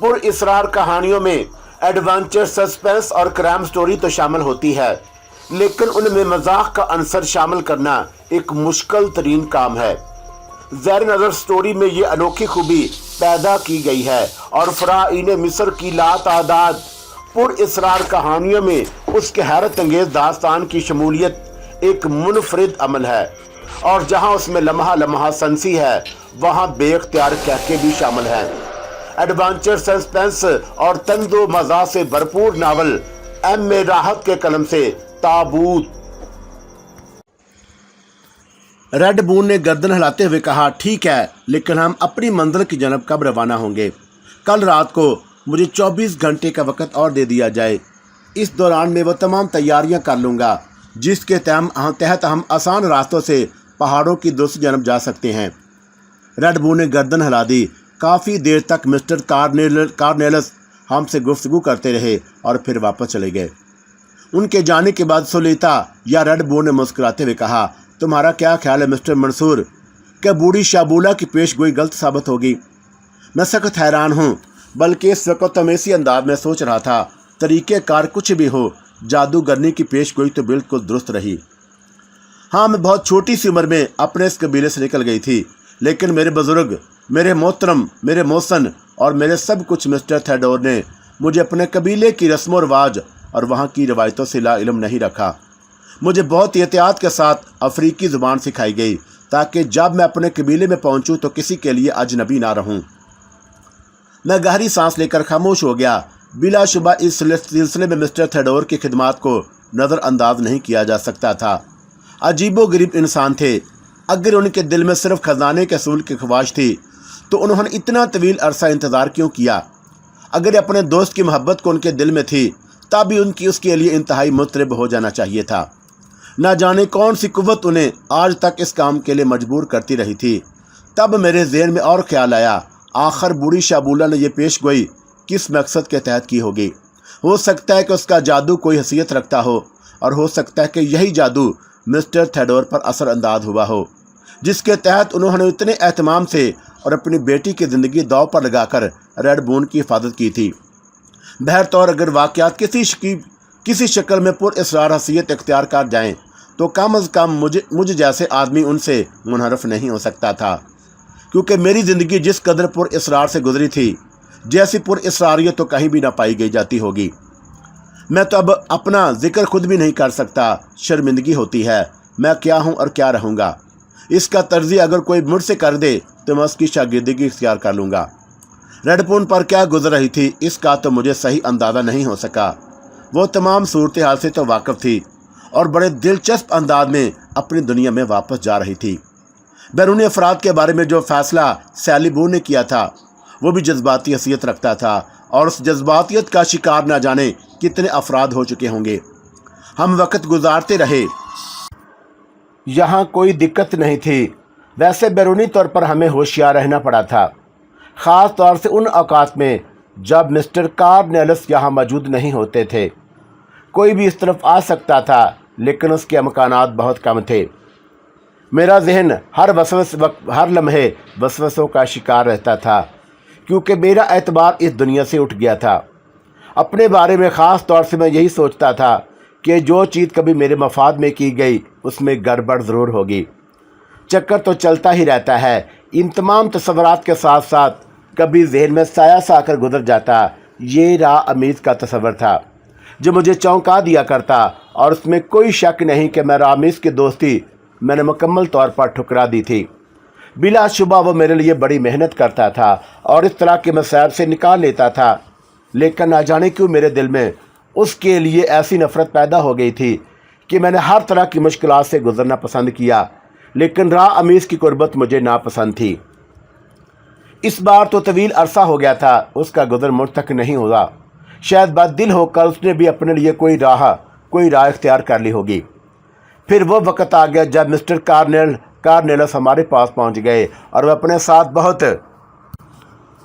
पुरअसरार कहानियों में adventure, suspense और क्राइम स्टोरी तो शामिल होती है, लेकिन उनमें मजाक का अंसर शामिल करना एक मुश्किल तरीन काम है। ज़ैर नज़र स्टोरी में ये अनोखी खूबी पैदा की गई है और फ़राईन मिस्र की लातादाद पुरअसरार कहानियों में उसके हैरत अंगेज दास्तान की शमूलियत एक मुनफरिद अमल है, और जहां उसमें लम्हा लम्हा सनसी है वहां बेख्तियार कहके भी शामिल हैं। एडवेंचर, सस्पेंस और तंदो मज़ा से भरपूर नावल एम.ए. राहत के कलम से ताबूत। रेड बून ने गर्दन हिलाते हुए कहा, ठीक है, लेकिन हम अपनी मंजिल की जानब कब रवाना होंगे? कल रात को मुझे 24 घंटे का वक्त और दे दिया जाए। इस दौरान मैं वो तमाम तैयारियां कर लूँगा जिसके तहत हम आसान रास्तों से पहाड़ों की दूसरी जानब जा सकते हैं। रेड बून ने गर्दन हिला दी। काफ़ी देर तक मिस्टर कार्नेलस हमसे गुफ्तगू करते रहे और फिर वापस चले गए। उनके जाने के बाद सुलेता या रेड बून ने मुस्कुराते हुए कहा, तुम्हारा क्या ख्याल है मिस्टर मंसूर? क्या बूढ़ी शाबूला की पेशगोई गलत साबित होगी? मैं सख्त हैरान हूँ, बल्कि इस वक्त तमेसी अंदाज में सोच रहा था, तरीक़ेकार कुछ भी हो, जादूगरनी की पेशगोई तो बिल्कुल दुरुस्त रही। हाँ, मैं बहुत छोटी सी उम्र में अपने इस कबीले से निकल गई थी, लेकिन मेरे बुजुर्ग, मेरे मोहतरम, मेरे मोहसन और मेरे सब कुछ मिस्टर थेडोर ने मुझे अपने कबीले की रस्म व रवाज और वहाँ की रवायतों से ला इल्म नहीं रखा। मुझे बहुत एहतियात के साथ अफ्रीकी ज़ुबान सिखाई गई ताकि जब मैं अपने कबीले में पहुँचूँ तो किसी के लिए अजनबी ना रहूँ। मैं गहरी सांस लेकर खामोश हो गया। बिलाशुबा इस सिलसिले में मिस्टर थेडोर की खिदमात को नज़रअंदाज नहीं किया जा सकता था। अजीबो गरीब इंसान थे। अगर उनके दिल में सिर्फ खजाने के असूल की ख्वाहिश थी तो उन्होंने इतना तवील अरसा इंतज़ार क्यों किया? अगर अपने दोस्त की मोहब्बत को उनके दिल में थी तब भी उनकी उसके लिए इंतहाई मुतरब हो जाना चाहिए था। ना जाने कौन सी कुव्वत उन्हें आज तक इस काम के लिए मजबूर करती रही थी। तब मेरे ज़हन में और ख्याल आया, आखिर बूढ़ी शाबूला ने यह पेशगोई किस मकसद के तहत की होगी? हो सकता है कि उसका जादू कोई हैसियत रखता हो, और हो सकता है कि यही जादू मिस्टर थेडोर पर असरअंदाज हुआ हो, जिसके तहत उन्होंने इतने एहतमाम से और अपनी बेटी की ज़िंदगी दांव पर लगाकर रेड बून की हिफाजत की थी। बहरतौर अगर वाक़यात किसी शक्ल में पुरअसरार हैसियत इख्तियार कर जाएँ तो कम अज़ कम मुझ जैसे आदमी उनसे मुनहरफ नहीं हो सकता था, क्योंकि मेरी ज़िंदगी जिस कदर पुरअसरार से गुजरी थी, जैसी पुरअसरारियत तो कहीं भी ना पाई गई जाती होगी। मैं तो अब अपना जिक्र खुद भी नहीं कर सकता, शर्मिंदगी होती है। मैं क्या हूँ और क्या रहूँगा? इसका तर्ज़िया अगर कोई मुझसे कर दे तो मैं उसकी शागिर्दगी इख्तियार कर लूँगा। रेड बून पर क्या गुजर रही थी इसका तो मुझे सही अंदाज़ा नहीं हो सका। वो तमाम सूरत हाल से तो वाकिफ़ थी और बड़े दिलचस्प अंदाज में अपनी दुनिया में वापस जा रही थी। बैरूनी अफराद के बारे में जो फ़ैसला सैली बून ने किया था वो भी जज्बाती हैसियत रखता था, और उस जज्बातियत का शिकार ना जाने कितने अफराद हो चुके होंगे। हम वक्त गुजारते रहे, यहाँ कोई दिक्कत नहीं थी। वैसे बैरूनी तौर पर हमें होशियार रहना पड़ा था, ख़ास तौर से उन औकात में जब मिस्टर कार्नेलस यहाँ मौजूद नहीं होते थे। कोई भी इस तरफ आ सकता था, लेकिन उसके अमकानात बहुत कम थे। मेरा जहन हर लम्हे वसवसों का शिकार रहता था, क्योंकि मेरा एतबार इस दुनिया से उठ गया था। अपने बारे में ख़ास तौर से मैं यही सोचता था कि जो चीज़ कभी मेरे मफाद में की गई उसमें गड़बड़ ज़रूर होगी। चक्कर तो चलता ही रहता है। इन तमाम तसव्वुरात के साथ साथ कभी जहन में साया सा आकर गुजर जाता, ये रा अमीज़ का तस्वर था जो मुझे चौंका दिया करता, और उसमें कोई शक नहीं कि मैं रामीज़ की दोस्ती मैंने मुकम्मल तौर पर ठुकरा दी थी। बिलाशुबा वो मेरे लिए बड़ी मेहनत करता था और इस तरह के मसाइब से निकाल लेता था, लेकिन ना जाने क्यों मेरे दिल में उसके लिए ऐसी नफ़रत पैदा हो गई थी कि मैंने हर तरह की मुश्किलात से गुजरना पसंद किया, लेकिन रा अमीज़ की कुर्बत मुझे नापसंद थी। इस बार तो तवील अरसा हो गया था उसका गुजर मुझ तक नहीं हुआ। शायद बददिल होकर उसने भी अपने लिए कोई राह इख्तियार कर ली होगी। फिर वो वक्त आ गया जब मिस्टर कार्नेलस हमारे पास पहुंच गए, और वह अपने साथ बहुत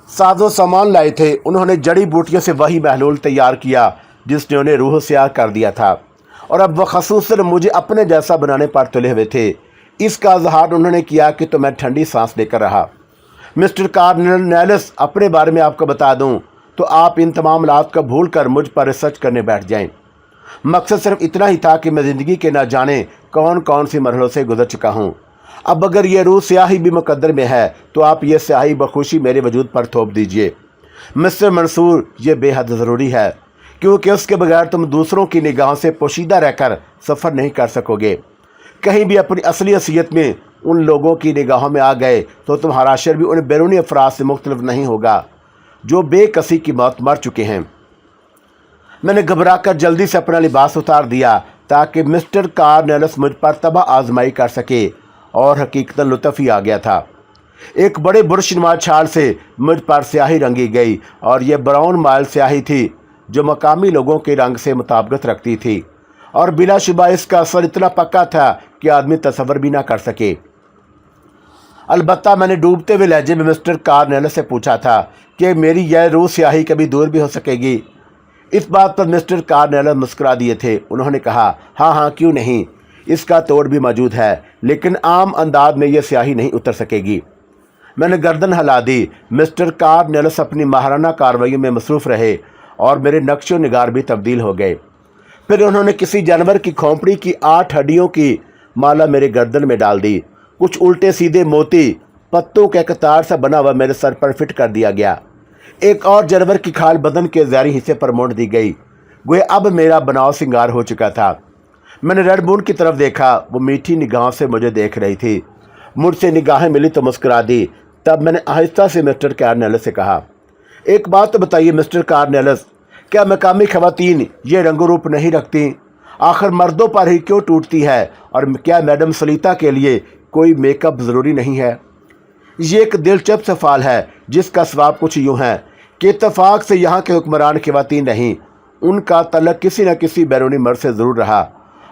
साजो सामान लाए थे। उन्होंने जड़ी बूटियों से वही महलूल तैयार किया जिसने उन्हें रूह स्याह कर दिया था, और अब वह खसूसन मुझे अपने जैसा बनाने पर तुले हुए थे। इसका इजहार उन्होंने किया कि तो मैं ठंडी सांस लेकर रहा। मिस्टर कार्नेलस, अपने बारे में आपको बता दूं तो आप इन तमाम हालात को भूल कर मुझ पर रिसर्च करने बैठ जाएं। मकसद सिर्फ इतना ही था कि मैं ज़िंदगी के न जाने कौन कौन सी मरहलों से गुजर चुका हूँ। अब अगर ये रूह स्याही भी मुकद्दर में है तो आप ये स्याही बखुशी मेरे वजूद पर थोप दीजिए। मिस्टर मंसूर, ये बेहद ज़रूरी है, क्योंकि उसके बगैर तुम दूसरों की निगाहों से पोशीदा रहकर सफ़र नहीं कर सकोगे। कहीं भी अपनी असली हैसियत में उन लोगों की निगाहों में आ गए तो तुम्हारा हशर भी उन बैरूनी अफराद से मुख्तलिफ नहीं होगा जो बेकसी की मौत मर चुके हैं। मैंने घबरा कर जल्दी से अपना लिबास उतार दिया ताकि मिस्टर कार्नेलिस मुझ पर तबाह आजमाई कर सके, और हकीकतन लुत्फ़ ही आ गया था। एक बड़े बुरशनुमा छाल से मुझ पर स्याही रंगी गई, और ये ब्राउन माइल स्याही थी जो मकामी लोगों के रंग से मुताबिकत रखती थी, और बिलाशुबा इसका असर इतना पक्का था कि आदमी तसव्वुर भी ना कर सके। अलबत्ता मैंने डूबते हुए लहजे में मिस्टर कार्नेलिस से पूछा था कि मेरी यह रूह स्याही कभी दूर भी हो सकेगी। इस बात पर मिस्टर कार्नेलिस मुस्कुरा दिए थे। उन्होंने कहा, हाँ हाँ, क्यों नहीं, इसका तोड़ भी मौजूद है, लेकिन आम अंदाज में यह स्याही नहीं उतर सकेगी। मैंने गर्दन हिला दी। मिस्टर कार्नेलिस अपनी माहराना कार्रवाई में मसरूफ़ रहे और मेरे नक्शो निगार भी तब्दील हो गए। फिर उन्होंने किसी जानवर की खोपड़ी की 8 हड्डियों की माला मेरे गर्दन में डाल दी। कुछ उल्टे सीधे मोती पत्तों के कतार से बना हुआ मेरे सर पर फिट कर दिया गया। एक और जानवर की खाल बदन के ज़ाहिरी हिस्से पर मोड़ दी गई। गोया अब मेरा बनाव सिंगार हो चुका था। मैंने रेड मून की तरफ देखा। वो मीठी निगाहों से मुझे देख रही थी। मुझसे निगाहें मिली तो मुस्कुरा दी। तब मैंने आहिस्ता से मिस्टर कार्नेलिस से कहा, एक बात तो बताइए मिस्टर कार्नेलिस, क्या मकामी ख़वातीन ये रंगो रूप नहीं रखती? आखिर मर्दों पर ही क्यों टूटती है? और क्या मैडम सलीता के लिए कोई मेकअप ज़रूरी नहीं है? ये एक दिलचस्प सवाल है जिसका जवाब कुछ यूँ है कि इत्तफाक से यहाँ के हुक्मरान ख़वातीन नहीं, उनका तल्लुक़ किसी न किसी बैरूनी मर्द से ज़रूर रहा,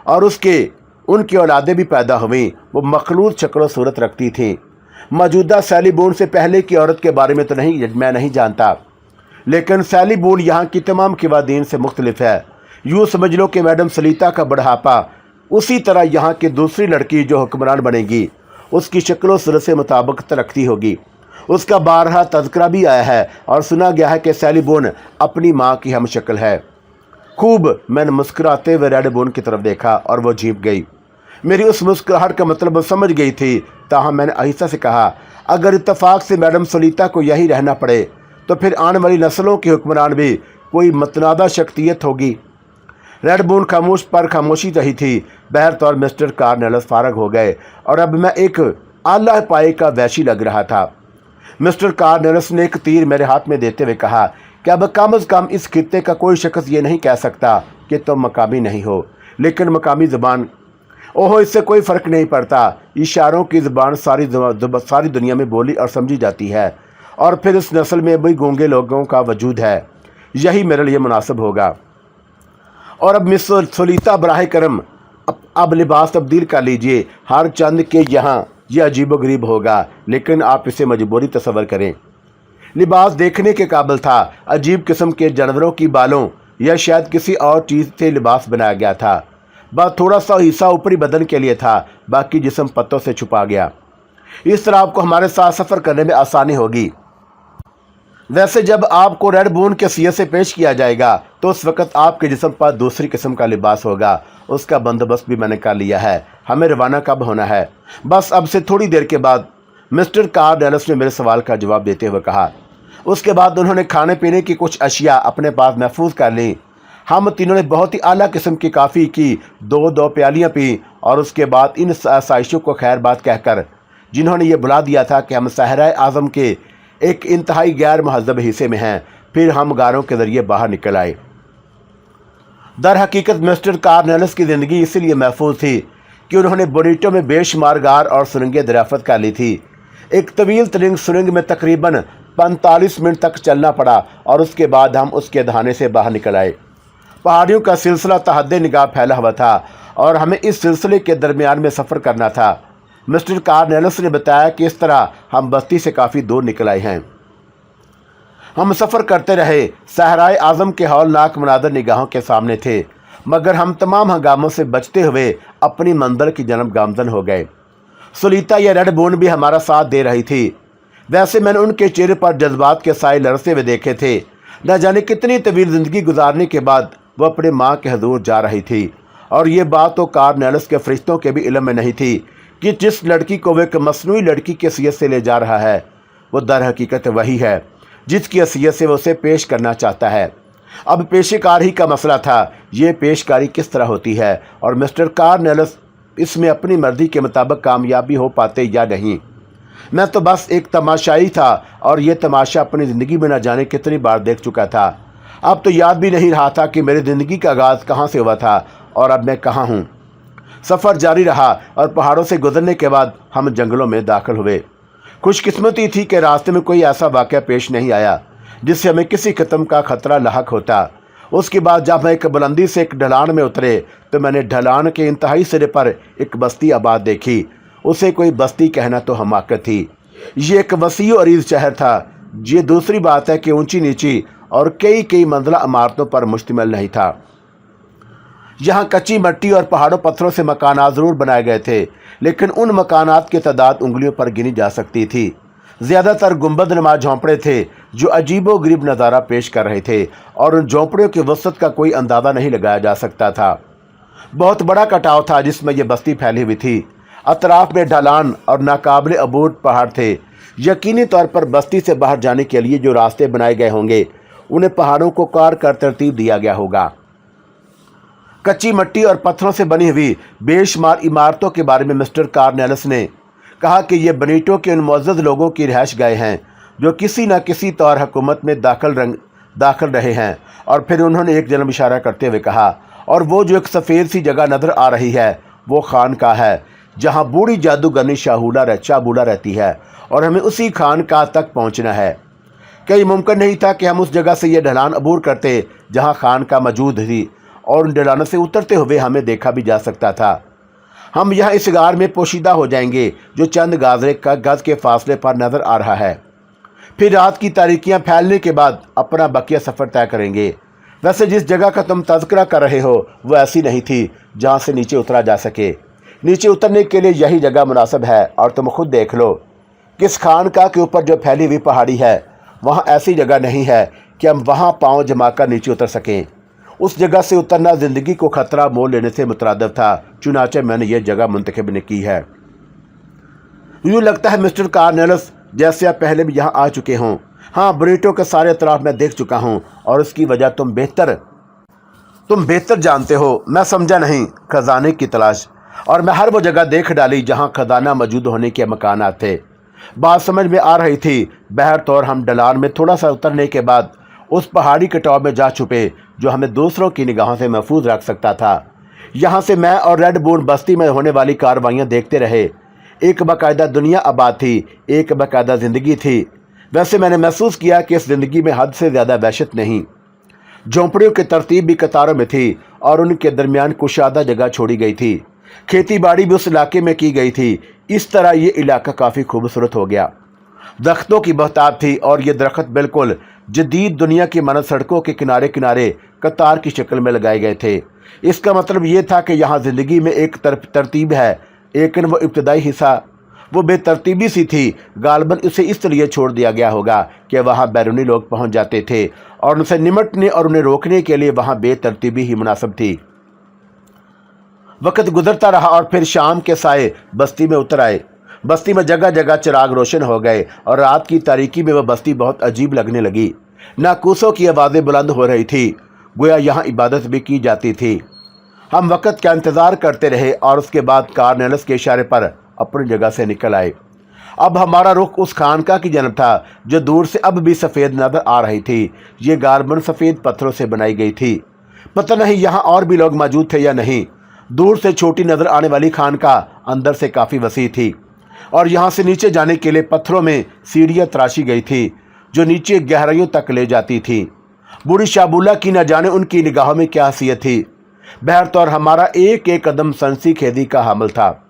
और उनकी औलादें भी पैदा हुई। वो मखलूत शक्ल सूरत रखती थीं। मौजूदा सैली बून से पहले की औरत के बारे में तो मैं नहीं जानता, लेकिन सैली बून यहाँ की तमाम ख़वातीन से मुख्तलिफ है। यूँ समझ लो कि मैडम सलीता का बढ़ापा उसी तरह यहाँ की दूसरी लड़की जो हुक्मरान बनेगी उसकी शक्ल सूरत से मुताबिकत रखती होगी। उसका बारहा तज़किरा भी आया है और सुना गया है कि सैली बून अपनी माँ की हम शक्ल है। खूब, मैंने मुस्कुराते हुए रेड बून की तरफ देखा और वो झीप गई। मेरी उस मुस्कुराहट का मतलब वो समझ गई थी। ताहम मैंने आहिस्ता से कहा, अगर इत्तफाक से मैडम सलीता को यही रहना पड़े तो फिर आने वाली नस्लों की हुक्मरान भी कोई मतनादा शख्सियत होगी। रेड बून खामोशी रही थी। बहरतौर मिस्टर कार्नेलिस फारग हो गए और अब मैं एक आला पाए का वैशी लग रहा था। मिस्टर कार्नेलिस ने एक तीर मेरे हाथ में देते हुए कहा कि अब कम अज़ कम इस खित्ते का कोई शख्स ये नहीं कह सकता कि तुम मकामी नहीं हो, लेकिन मकामी ज़बान, ओहो, इससे कोई फ़र्क नहीं पड़ता। इशारों की ज़बान सारी दुनिया में बोली और समझी जाती है, और फिर इस नस्ल में भी गूंगे लोगों का वजूद है। यही मेरे लिए मुनासिब होगा। और अब मिस सलीता बराह करम अब लिबास तब्दील कर लीजिए। हर चंद के यहाँ यह अजीबोगरीब होगा, लेकिन आप इसे मजबूरी तस्वर करें। लिबास देखने के काबिल था। अजीब किस्म के जानवरों की बालों या शायद किसी और चीज़ से लिबास बनाया गया था। बस थोड़ा सा हिस्सा ऊपरी बदन के लिए था, बाकी जिस्म पत्तों से छुपा गया। इस तरह आपको हमारे साथ सफ़र करने में आसानी होगी। वैसे जब आपको रेड बून के सिये से पेश किया जाएगा तो उस वक़्त आपके जिस्म पर दूसरी किस्म का लिबास होगा। उसका बंदोबस्त भी मैंने कर लिया है। हमें रवाना कब होना है? बस अब से थोड़ी देर के बाद, मिस्टर कार्नेलिस ने मेरे सवाल का जवाब देते हुए कहा। उसके बाद उन्होंने खाने पीने की कुछ अशिया अपने पास महफूज कर लीं। हम तीनों ने बहुत ही आला किस्म की काफ़ी की 2-2 प्यालियाँ पी, और उसके बाद इन आसाइशों को खैर बात कहकर, जिन्होंने ये बुला दिया था कि हम सहराए आज़म के एक इंतहाई गैर महज़ब हिस्से में हैं, फिर हम गारों के ज़रिए बाहर निकल आए। दर हकीकत मिस्टर कार्नेलिस की ज़िंदगी इसीलिए महफूज थी कि उन्होंने बुरीटो में बेशुमार गार और सुरंगें दरियाफ़त कर ली थी। एक तवील तरीन सुरंग में तकरीबन 45 मिनट तक चलना पड़ा, और उसके बाद हम उसके दहाने से बाहर निकल आए। पहाड़ियों का सिलसिला तहद्दे निगाह फैला हुआ था, और हमें इस सिलसिले के दरमियान में सफ़र करना था। मिस्टर कार्नेलिस ने बताया कि इस तरह हम बस्ती से काफ़ी दूर निकल आए हैं। हम सफ़र करते रहे। सहराए आज़म के हौलनाक मनाज़र निगाहों के सामने थे, मगर हम तमाम हंगामों से बचते हुए अपनी मंजिल की जानब गामज़न हो गए। सलीता या रेड बून भी हमारा साथ दे रही थी। वैसे मैंने उनके चेहरे पर जज्बात के साए लरसे हुए देखे थे, न जाने कितनी तवील ज़िंदगी गुजारने के बाद वो अपने माँ के हजूर जा रही थी, और ये बात तो कार्नेलस के फरिश्तों के भी इल्म में नहीं थी कि जिस लड़की को वो एक मसनूई लड़की की हैसियत से ले जा रहा है वो दर हकीकत वही है जिसकी हैसियत से वो उसे पेश करना चाहता है। अब पेशकारी का मसला था, ये पेशकारी किस तरह होती है और मिस्टर कार्नेलस इसमें अपनी मर्जी के मुताबिक कामयाबी हो पाते या नहीं। मैं तो बस एक तमाशाई था, और ये तमाशा अपनी ज़िंदगी में न जाने कितनी बार देख चुका था। अब तो याद भी नहीं रहा था कि मेरी ज़िंदगी का आगाज़ कहाँ से हुआ था और अब मैं कहाँ हूँ। सफ़र जारी रहा और पहाड़ों से गुजरने के बाद हम जंगलों में दाखिल हुए। खुशकिस्मती थी कि रास्ते में कोई ऐसा वाक़या पेश नहीं आया जिससे हमें किसी किस्म का ख़तरा लाहक होता। उसके बाद जब मैं एक बुलंदी से एक ढलान में उतरे तो मैंने ढलान के इंतहाई सिरे पर एक बस्ती आबाद देखी। उसे कोई बस्ती कहना तो हमाकत थी, ये एक वसी और अरीज़ शहर था। ये दूसरी बात है कि ऊंची नीची और कई मंजिला इमारतों पर मुश्तमिल नहीं था। यहाँ कच्ची मिट्टी और पहाड़ों पत्थरों से मकानात ज़रूर बनाए गए थे, लेकिन उन मकानात की तादाद उंगलियों पर गिनी जा सकती थी। ज़्यादातर गुंबद नुमा झोंपड़े थे जो अजीबो गरीब नज़ारा पेश कर रहे थे, और उन झोंपड़ियों की वसअत का कोई अंदाज़ा नहीं लगाया जा सकता था। बहुत बड़ा कटाव था जिसमें यह बस्ती फैली हुई थी। अतराफ में ढलान और नाकाबिल अबूर पहाड़ थे। यकीनी तौर पर बस्ती से बाहर जाने के लिए जो रास्ते बनाए गए होंगे उन्हें पहाड़ों को कार कर तरतीब दिया गया होगा। कच्ची मिट्टी और पत्थरों से बनी हुई बेशुमार इमारतों के बारे में मिस्टर कार्नेलस ने कहा कि ये बनीटो के उन मुअज़्ज़ज़ लोगों की रिहाइश गाहें हैं जो किसी न किसी तौर हुकूमत में दाखिल रहे हैं। और फिर उन्होंने एक जनब इशारा करते हुए कहा, और वो जो एक सफ़ेद सी जगह नज़र आ रही है वो खानकाह है जहाँ बूढ़ी जादूगरनी शाहबूला रहती है, और हमें उसी खानकाह तक पहुँचना है। कई मुमकिन नहीं था कि हम उस जगह से ये ढलान अबूर करते जहाँ खानकाह मौजूद थी, और उन ढलानों से उतरते हुए हमें देखा भी जा सकता था। हम यहाँ इस गार में पोशीदा हो जाएंगे जो चंद गज के फासले पर नज़र आ रहा है। फिर रात की तारीकियाँ फैलने के बाद अपना बकिया सफ़र तय करेंगे। वैसे जिस जगह का तुम तज़किरा कर रहे हो वो ऐसी नहीं थी जहाँ से नीचे उतरा जा सके। नीचे उतरने के लिए यही जगह मुनासिब है, और तुम खुद देख लो किस खानकाह के ऊपर जो फैली हुई पहाड़ी है वहाँ ऐसी जगह नहीं है कि हम वहाँ पाँव जमाकर नीचे उतर सकें। उस जगह से उतरना ज़िंदगी को ख़तरा मोल लेने से मुतरादिफ था, चुनाचे मैंने ये जगह मुंतखब ने की है। यूँ लगता है मिस्टर कार्नेलस जैसे आप पहले भी यहाँ आ चुके हों। हाँ, बनीटो के सारे अतराफ मैं देख चुका हूँ, और उसकी वजह तुम बेहतर जानते हो। मैं समझा नहीं। खजाने की तलाश, और मैं हर वो जगह देख डाली जहाँ खजाना मौजूद होने के मकानात थे। बात समझ में आ रही थी। बहर तौर हम ढलान में थोड़ा सा उतरने के बाद उस पहाड़ी कटाव में जा छुपे जो हमें दूसरों की निगाहों से महफूज रख सकता था। यहाँ से मैं और रेड बून बस्ती में होने वाली कार्रवाइयाँ देखते रहे। एक बाकायदा दुनिया आबाद थी, एक बाकायदा ज़िंदगी थी। वैसे मैंने महसूस किया कि इस ज़िंदगी में हद से ज़्यादा वहशत नहीं। झोंपड़ियों की तरतीब भी कतारों में थी, और उनके दरमियान कुशादा जगह छोड़ी गई थी। खेती बाड़ी भी उस इलाके में की गई थी। इस तरह ये इलाका काफ़ी खूबसूरत हो गया। दरख्तों की बहताब थी, और ये दरख्त बिल्कुल जदीद दुनिया की मानद सड़कों के किनारे किनारे कतार की शक्ल में लगाए गए थे। इसका मतलब ये था कि यहाँ ज़िंदगी में एक तरतीब है, लेकिन वो इब्तदाई हिस्सा वो बेतरतीबी सी थी। गालबन उसे इसलिए छोड़ दिया गया होगा कि वहाँ बैरूनी लोग पहुँच जाते थे, और उनसे निमटने और उन्हें रोकने के लिए वहाँ बेतरतीबी ही मुनासिब थी। वक्त गुजरता रहा, और फिर शाम के साए बस्ती में उतर आए। बस्ती में जगह जगह चिराग रोशन हो गए, और रात की तारीकी में वह बस्ती बहुत अजीब लगने लगी। नाकूसों की आवाज़ें बुलंद हो रही थी, गोया यहाँ इबादत भी की जाती थी। हम वक़्त का इंतज़ार करते रहे, और उसके बाद कार्नेलस के इशारे पर अपनी जगह से निकल आए। अब हमारा रुख उस खानकाह की जानब था जो दूर से अब भी सफ़ेद नज़र आ रही थी। ये गालबन सफ़ेद पत्थरों से बनाई गई थी। पता नहीं यहाँ और भी लोग मौजूद थे या नहीं। दूर से छोटी नज़र आने वाली खानकाह अंदर से काफ़ी वसी थी, और यहाँ से नीचे जाने के लिए पत्थरों में सीढ़ियाँ तराशी गई थी जो नीचे गहराइयों तक ले जाती थी। बूढ़ी शाहबूला की न जाने उनकी निगाहों में क्या हैसियत थी। बहरतौर हमारा एक एक कदम सनसी खेदी का हामिल था।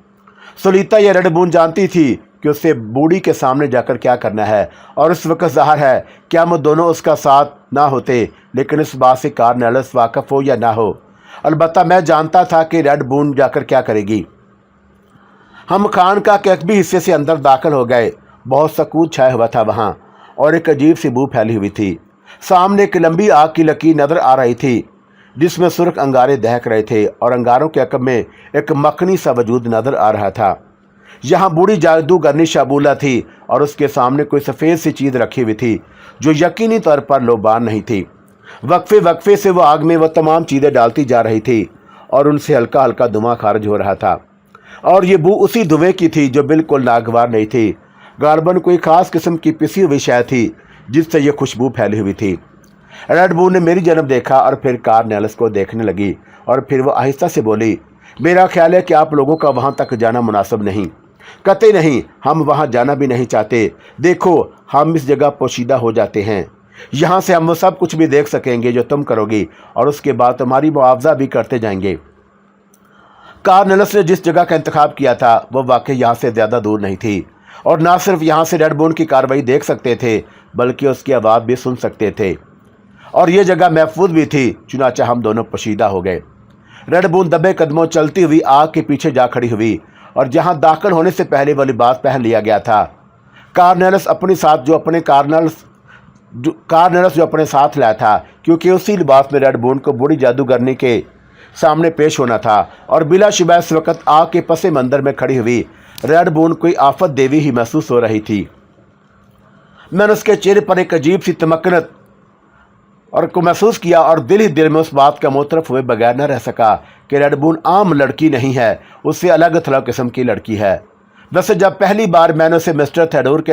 सुलीता या रेड बून जानती थी कि उससे बूढ़ी के सामने जाकर क्या करना है, और इस वक्त ज़ाहिर है कि हम दोनों उसका साथ ना होते, लेकिन इस बात से कार्नेलस वाकिफ हो या ना हो, अलबत्ता मैं जानता था कि रेड बून जाकर क्या करेगी। हम खानकाह के एक भी हिस्से से अंदर दाखिल हो गए। बहुत सकूत छाया हुआ था वहाँ, और एक अजीब सी बू फैली हुई थी। सामने एक लंबी आग की लकीर नजर आ रही थी जिसमें सुर्ख अंगारे दहक रहे थे और अंगारों के अकब में एक मखनी सा वजूद नजर आ रहा था। यहाँ बूढ़ी जादूगरनी शाबूला थी और उसके सामने कोई सफ़ेद सी चीज़ रखी हुई थी जो यकीनी तौर पर लोबान नहीं थी। वक्फे वक्फे से वो आग में वो तमाम चीज़ें डालती जा रही थी और उनसे हल्का हल्का धुआं खारिज हो रहा था और ये बू उसी धुएं की थी जो बिल्कुल नागवार नहीं थी। गार्बन कोई ख़ास किस्म की पिसी हुई शय थी जिससे ये खुशबू फैली हुई थी। रेड बू ने मेरी जन्म देखा और फिर कार्नेलिस को देखने लगी और फिर वो आहिस्ता से बोली, मेरा ख्याल है कि आप लोगों का वहाँ तक जाना मुनासिब नहीं। कतई नहीं, हम वहाँ जाना भी नहीं चाहते। देखो, हम इस जगह पोशीदा हो जाते हैं। यहाँ से हम वो सब कुछ भी देख सकेंगे जो तुम करोगी और उसके बाद तुम्हारी मुआवजा भी करते जाएंगे। कार्नेलिस ने जिस जगह का इंतखाब किया था वो वाकई यहाँ से ज़्यादा दूर नहीं थी और ना सिर्फ यहाँ से रेड बून की कार्रवाई देख सकते थे बल्कि उसकी आवाज़ भी सुन सकते थे और ये जगह महफूज भी थी। चुनाचा हम दोनों पोशीदा हो गए। रेड बून दबे कदमों चलती हुई आग के पीछे जा खड़ी हुई और जहाँ दाखिल होने से पहले वो लिबास पहन लिया गया था। कार्नेलिस जो अपने साथ लाया था, क्योंकि उसी लिबास में रेड बून को बूढ़ी जादूगरनी के सामने पेश होना था और बिलाशुबह इस वक्त आग के पसे मंदिर में खड़ी हुई रेड बून कोई आफत देवी ही महसूस हो रही थी। मैंने उसके चेहरे पर एक अजीब सी तमक्कनत और को महसूस किया और दिल ही दिल में उस बात का मुतरफ हुए बगैर न रह सका कि रेड बून आम लड़की नहीं है, उससे अलग थलग किस्म की लड़की है। वैसे जब पहली बार मैंने उसे मिस्टर थेडोर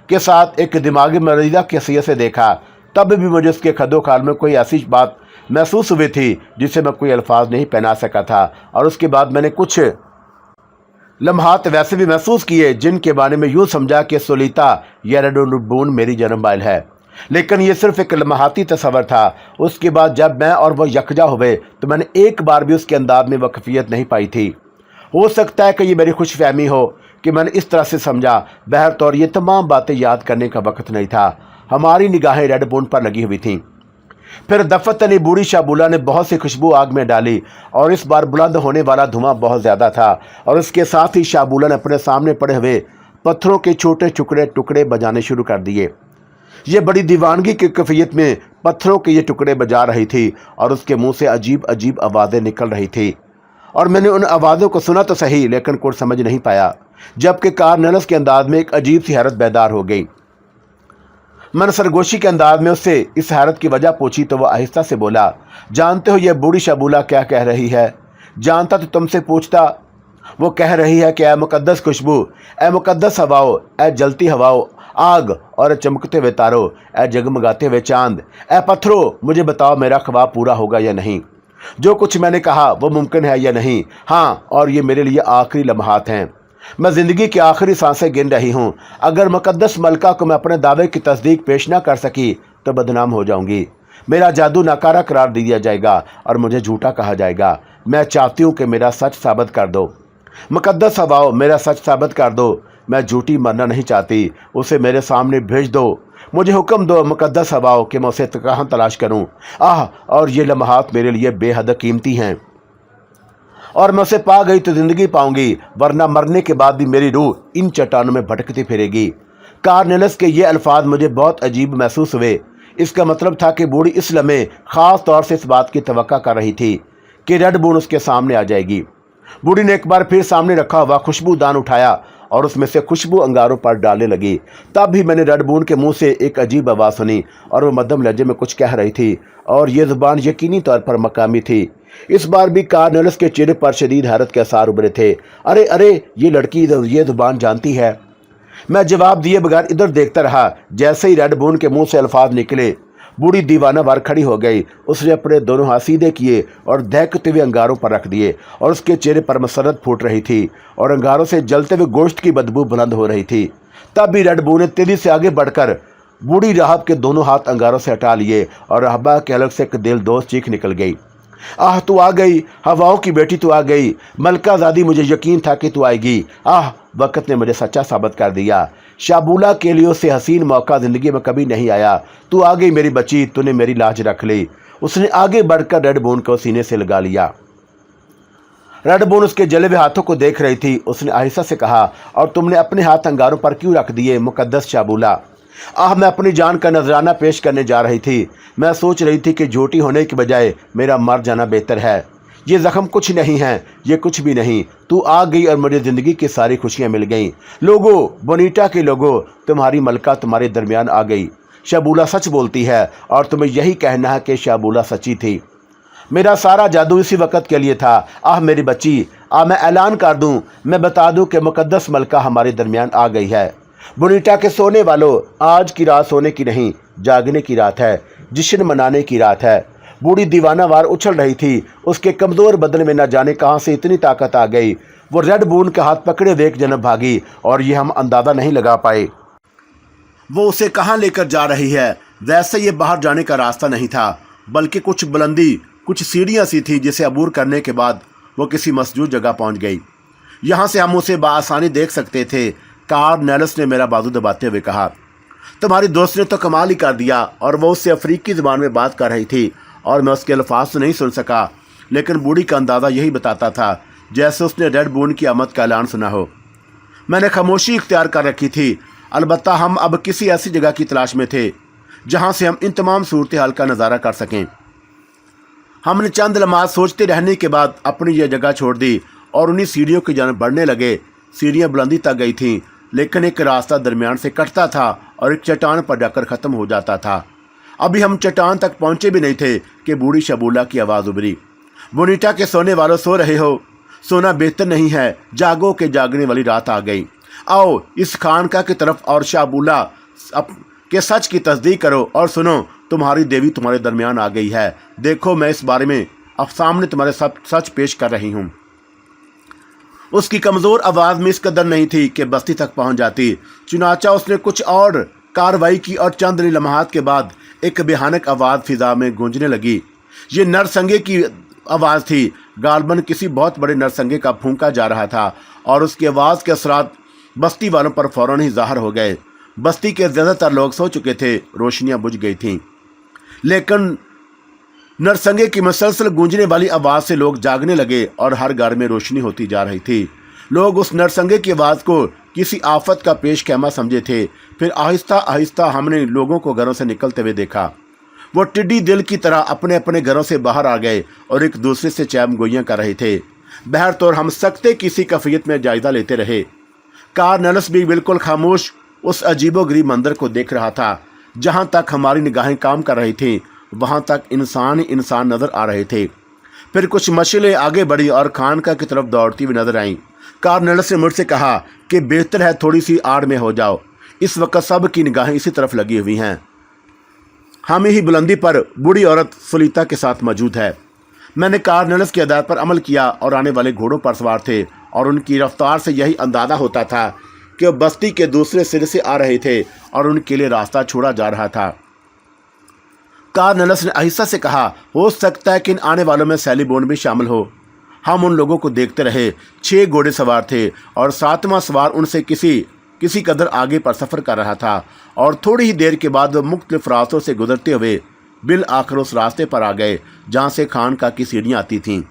के साथ एक दिमागी मरीज़ा की हैसियत से देखा तब भी मुझे उसके खदोखाल में कोई ऐसी बात महसूस हुई थी जिसे मैं कोई अल्फाज नहीं पहना सका था। और उसके बाद मैंने कुछ लम्हात वैसे भी महसूस किए जिनके बारे में यूँ समझा कि सोलिता या रेड बून मेरी जन्म बाइल है, लेकिन ये सिर्फ एक लम्हाती तस्वर था। उसके बाद जब मैं और वो यकजा हुए तो मैंने एक बार भी उसके अंदाज में वक्फियत नहीं पाई थी। हो सकता है कि ये मेरी खुश फहमी हो कि मैंने इस तरह से समझा। बहरतौर ये तमाम बातें याद करने का वक्त नहीं था। हमारी निगाहें रेड बून पर लगी हुई थीं। फिर दफत अली बूढ़ी शाबूला ने बहुत सी खुशबू आग में डाली और इस बार बुलंद होने वाला धुआं बहुत ज़्यादा था और उसके साथ ही शाबूला ने अपने सामने पड़े हुए पत्थरों के छोटे टुकड़े बजाने शुरू कर दिए। ये बड़ी दीवानगी की कैफियत में पत्थरों के ये टुकड़े बजा रही थी और उसके मुंह से अजीब अजीब आवाज़ें निकल रही थी और मैंने उन आवाज़ों को सुना तो सही लेकिन कुछ समझ नहीं पाया। जबकि कार्नेलिस के अंदाज में एक अजीब सी हैरत बेदार हो गई। मैंने सरगोशी के अंदाज में उससे इस हैरत की वजह पूछी तो वह आहिस्ता से बोला, जानते हो यह बूढ़ी शाबूला क्या कह रही है? जानता तो तुमसे पूछता। वो कह रही है कि ए मुकद्दस खुशबू, ए मुकद्दस हवाओं, ए जलती हवाओं, आग और चमकते हुए तारों, ए जगमगाते हुए चांद, ए पत्थरों, मुझे बताओ मेरा ख्वाब पूरा होगा या नहीं? जो कुछ मैंने कहा वो मुमकिन है या नहीं? हाँ, और ये मेरे लिए आखिरी लम्हात हैं। मैं ज़िंदगी की आखिरी सांसें गिन रही हूँ। अगर मुकद्दस मलका को मैं अपने दावे की तस्दीक पेश ना कर सकी तो बदनाम हो जाऊँगी। मेरा जादू नाकारा करार दिया जाएगा और मुझे झूठा कहा जाएगा। मैं चाहती हूँ कि मेरा सच साबित कर दो। मुकद्दस हवाओं, मेरा सच साबित कर दो। मैं झूठी मरना नहीं चाहती। उसे मेरे सामने भेज दो। मुझे हुक्म दो मुकद्दस हवाओं कि मैं उसे कहाँ तलाश करूँ। और ये लम्हात मेरे लिए बेहद कीमती हैं और मैं उसे पा गई तो ज़िंदगी पाऊंगी, वरना मरने के बाद भी मेरी रूह इन चट्टानों में भटकती फिरेगी। कार्नेलिस के ये अल्फाज मुझे बहुत अजीब महसूस हुए। इसका मतलब था कि बूढ़ी इस लम्हे ख़ास तौर से इस बात की तवक्का कर रही थी कि रेड बून उसके सामने आ जाएगी। बूढ़ी ने एक बार फिर सामने रखा हुआ खुशबूदान उठाया और उसमें से खुशबू अंगारों पर डालने लगी। तब भी मैंने रेड बून के मुंह से एक अजीब आवाज़ सुनी और वो मध्यम लहजे में कुछ कह रही थी और ये ज़ुबान यकीनी तौर पर मकामी थी। इस बार भी कार्नेलिस के चेहरे पर शदीद हैरत के आसार उभरे थे। अरे अरे, ये लड़की ये ज़ुबान जानती है। मैं जवाब दिए बगैर इधर देखता रहा। जैसे ही रेड बून के मुंह से अल्फाज निकले बूढ़ी दीवाना वार खड़ी हो गई। उसने अपने दोनों हाथ सीधे किए और दहकते हुए अंगारों पर रख दिए और उसके चेहरे पर मसरत फूट रही थी और अंगारों से जलते हुए गोश्त की बदबू बुलंद हो रही थी। तब भी रेड बू ने तेजी से आगे बढ़कर बूढ़ी राहब के दोनों हाथ अंगारों से हटा लिए और राहबा के अलग से एक दिल दोस्त चीख निकल गई। आह, तू आ गई, हवाओं की बेटी तू आ गई। मलका ज़ादी, मुझे यकीन था कि तू आएगी। आह, वक्त ने मुझे सच्चा साबित कर दिया। शाबूला के लिए उससे हसीन मौका ज़िंदगी में कभी नहीं आया। तू आ गई मेरी बच्ची, तूने मेरी लाज रख ली। उसने आगे बढ़कर रेड बून को सीने से लगा लिया। रेड बून उसके जले हुए हाथों को देख रही थी। उसने आहिस्ता से कहा, और तुमने अपने हाथ अंगारों पर क्यों रख दिए मुकद्दस शाबूला? मैं अपनी जान का नजराना पेश करने जा रही थी। मैं सोच रही थी कि झूठी होने के बजाय मेरा मर जाना बेहतर है। ये जख्म कुछ नहीं है, ये कुछ भी नहीं। तू आ गई और मुझे ज़िंदगी की सारी खुशियाँ मिल गईं। लोगों, बोनीटा के लोगों, तुम्हारी मलका तुम्हारे दरमियान आ गई। शबूला सच बोलती है और तुम्हें यही कहना है कि शबूला सच्ची थी। मेरा सारा जादू इसी वक्त के लिए था। मेरी बच्ची, मैं ऐलान कर दूं, मैं बता दूं कि मुकद्दस मलका हमारे दरमियान आ गई है। बोनीटा के सोने वालों, आज की रात सोने की नहीं, जागने की रात है, जश्न मनाने की रात है। बूढ़ी दीवानावार उछल रही थी। उसके कमज़ोर बदन में न जाने कहाँ से इतनी ताकत आ गई। वो रेड बून के हाथ पकड़े हुए एक जनब भागी और ये हम अंदाज़ा नहीं लगा पाए वो उसे कहाँ लेकर जा रही है। वैसे ये बाहर जाने का रास्ता नहीं था, बल्कि कुछ बुलंदी, कुछ सीढ़ियाँ सी थी, जिसे अबूर करने के बाद वो किसी मसजूद जगह पहुँच गई। यहाँ से हम उसे बआसानी देख सकते थे। कार्नेलिस ने मेरा बाजू दबाते हुए कहा, तुम्हारी दोस्त ने तो कमाल ही कर दिया। और वो उससे अफ्रीकी ज़बान में बात कर रही थी और मैं उसके अल्फाज तो नहीं सुन सका, लेकिन बूढ़ी का अंदाज़ा यही बताता था जैसे उसने रेड बून की आमद का ऐलान सुना हो। मैंने खामोशी इख्तियार कर रखी थी। अलबत्ता हम अब किसी ऐसी जगह की तलाश में थे जहाँ से हम इन तमाम सूरत हाल का नज़ारा कर सकें। हमने चंद लम्हात सोचते रहने के बाद अपनी यह जगह छोड़ दी और उन्हीं सीढ़ियों की जानब बढ़ने लगे। सीढ़ियाँ बुलंदी तक गई थीं, लेकिन एक रास्ता दरमियान से कटता था और एक चट्टान पर जाकर ख़त्म हो जाता था। अभी हम चट्टान तक पहुँचे भी नहीं थे कि बूढ़ी शबूला की आवाज़ उभरी, बोनीटा के सोने वालों, सो रहे हो? सोना बेहतर नहीं है, जागो के जागने वाली रात आ गई। आओ इस खानका की तरफ और शबूला के सच की तस्दीक करो और सुनो, तुम्हारी देवी तुम्हारे दरमियान आ गई है। देखो, मैं इस बारे में अब सामने तुम्हारे सच पेश कर रही हूँ। उसकी कमज़ोर आवाज़ में इस कदर नहीं थी कि बस्ती तक पहुँच जाती। चुनाचा उसने कुछ और कार्रवाई की और चंद लम्हात के बाद एक भयानक आवाज़ फिजा में गूंजने लगी। ये नरसंगे की आवाज़ थी। गालबन किसी बहुत बड़े नरसंगे का फूंका जा रहा था और उसकी आवाज़ के असरात बस्ती वालों पर फौरन ही ज़ाहिर हो गए। बस्ती के ज़्यादातर लोग सो चुके थे, रोशनियां बुझ गई थीं, लेकिन नरसंगे की मुसलसल गूंजने वाली आवाज़ से लोग जागने लगे और हर घर में रोशनी होती जा रही थी। लोग उस नरसंगे की आवाज़ को किसी आफत का पेश खैमा समझे थे। फिर आहिस्ता आहिस्ता हमने लोगों को घरों से निकलते हुए देखा। वो टिड्डी दिल की तरह अपने अपने घरों से बाहर आ गए और एक दूसरे से चैम गोइयाँ कर रहे थे। बहरतौर हम सख्ते किसी कैफियत में जायजा लेते रहे। कार्नेलिस भी बिल्कुल खामोश उस अजीबोगरीब मंदिर को देख रहा था। जहाँ तक हमारी निगाहें काम कर रही थीं, वहाँ तक इंसान ही इंसान नज़र आ रहे थे। फिर कुछ मशीलें आगे बढ़ी और खानका की तरफ दौड़ती हुई नजर आईं। कार्नेलिस ने मुझसे कहा कि बेहतर है थोड़ी सी आड़ में हो जाओ, इस वक्त सब की निगाहें इसी तरफ लगी हुई हैं। हम ही बुलंदी पर बूढ़ी औरत सुलीता के साथ मौजूद है। मैंने कार्नेलिस की हदायत पर अमल किया और आने वाले घोड़ों पर सवार थे और उनकी रफ्तार से यही अंदाज़ा होता था कि वो बस्ती के दूसरे सिरे से आ रहे थे और उनके लिए रास्ता छोड़ा जा रहा था। कार्नेलिस ने आहिस्ता से कहा, हो सकता है कि इन आने वालों में सैली बोन भी शामिल हो। हम उन लोगों को देखते रहे। 6 घोड़े सवार थे और 7वां सवार उनसे किसी कदर आगे पर सफ़र कर रहा था और थोड़ी ही देर के बाद वो मुख्तलिफ रास्तों से गुजरते हुए बिल आखिर उस रास्ते पर आ गए जहाँ से खानका की सीढ़ियाँ आती थीं।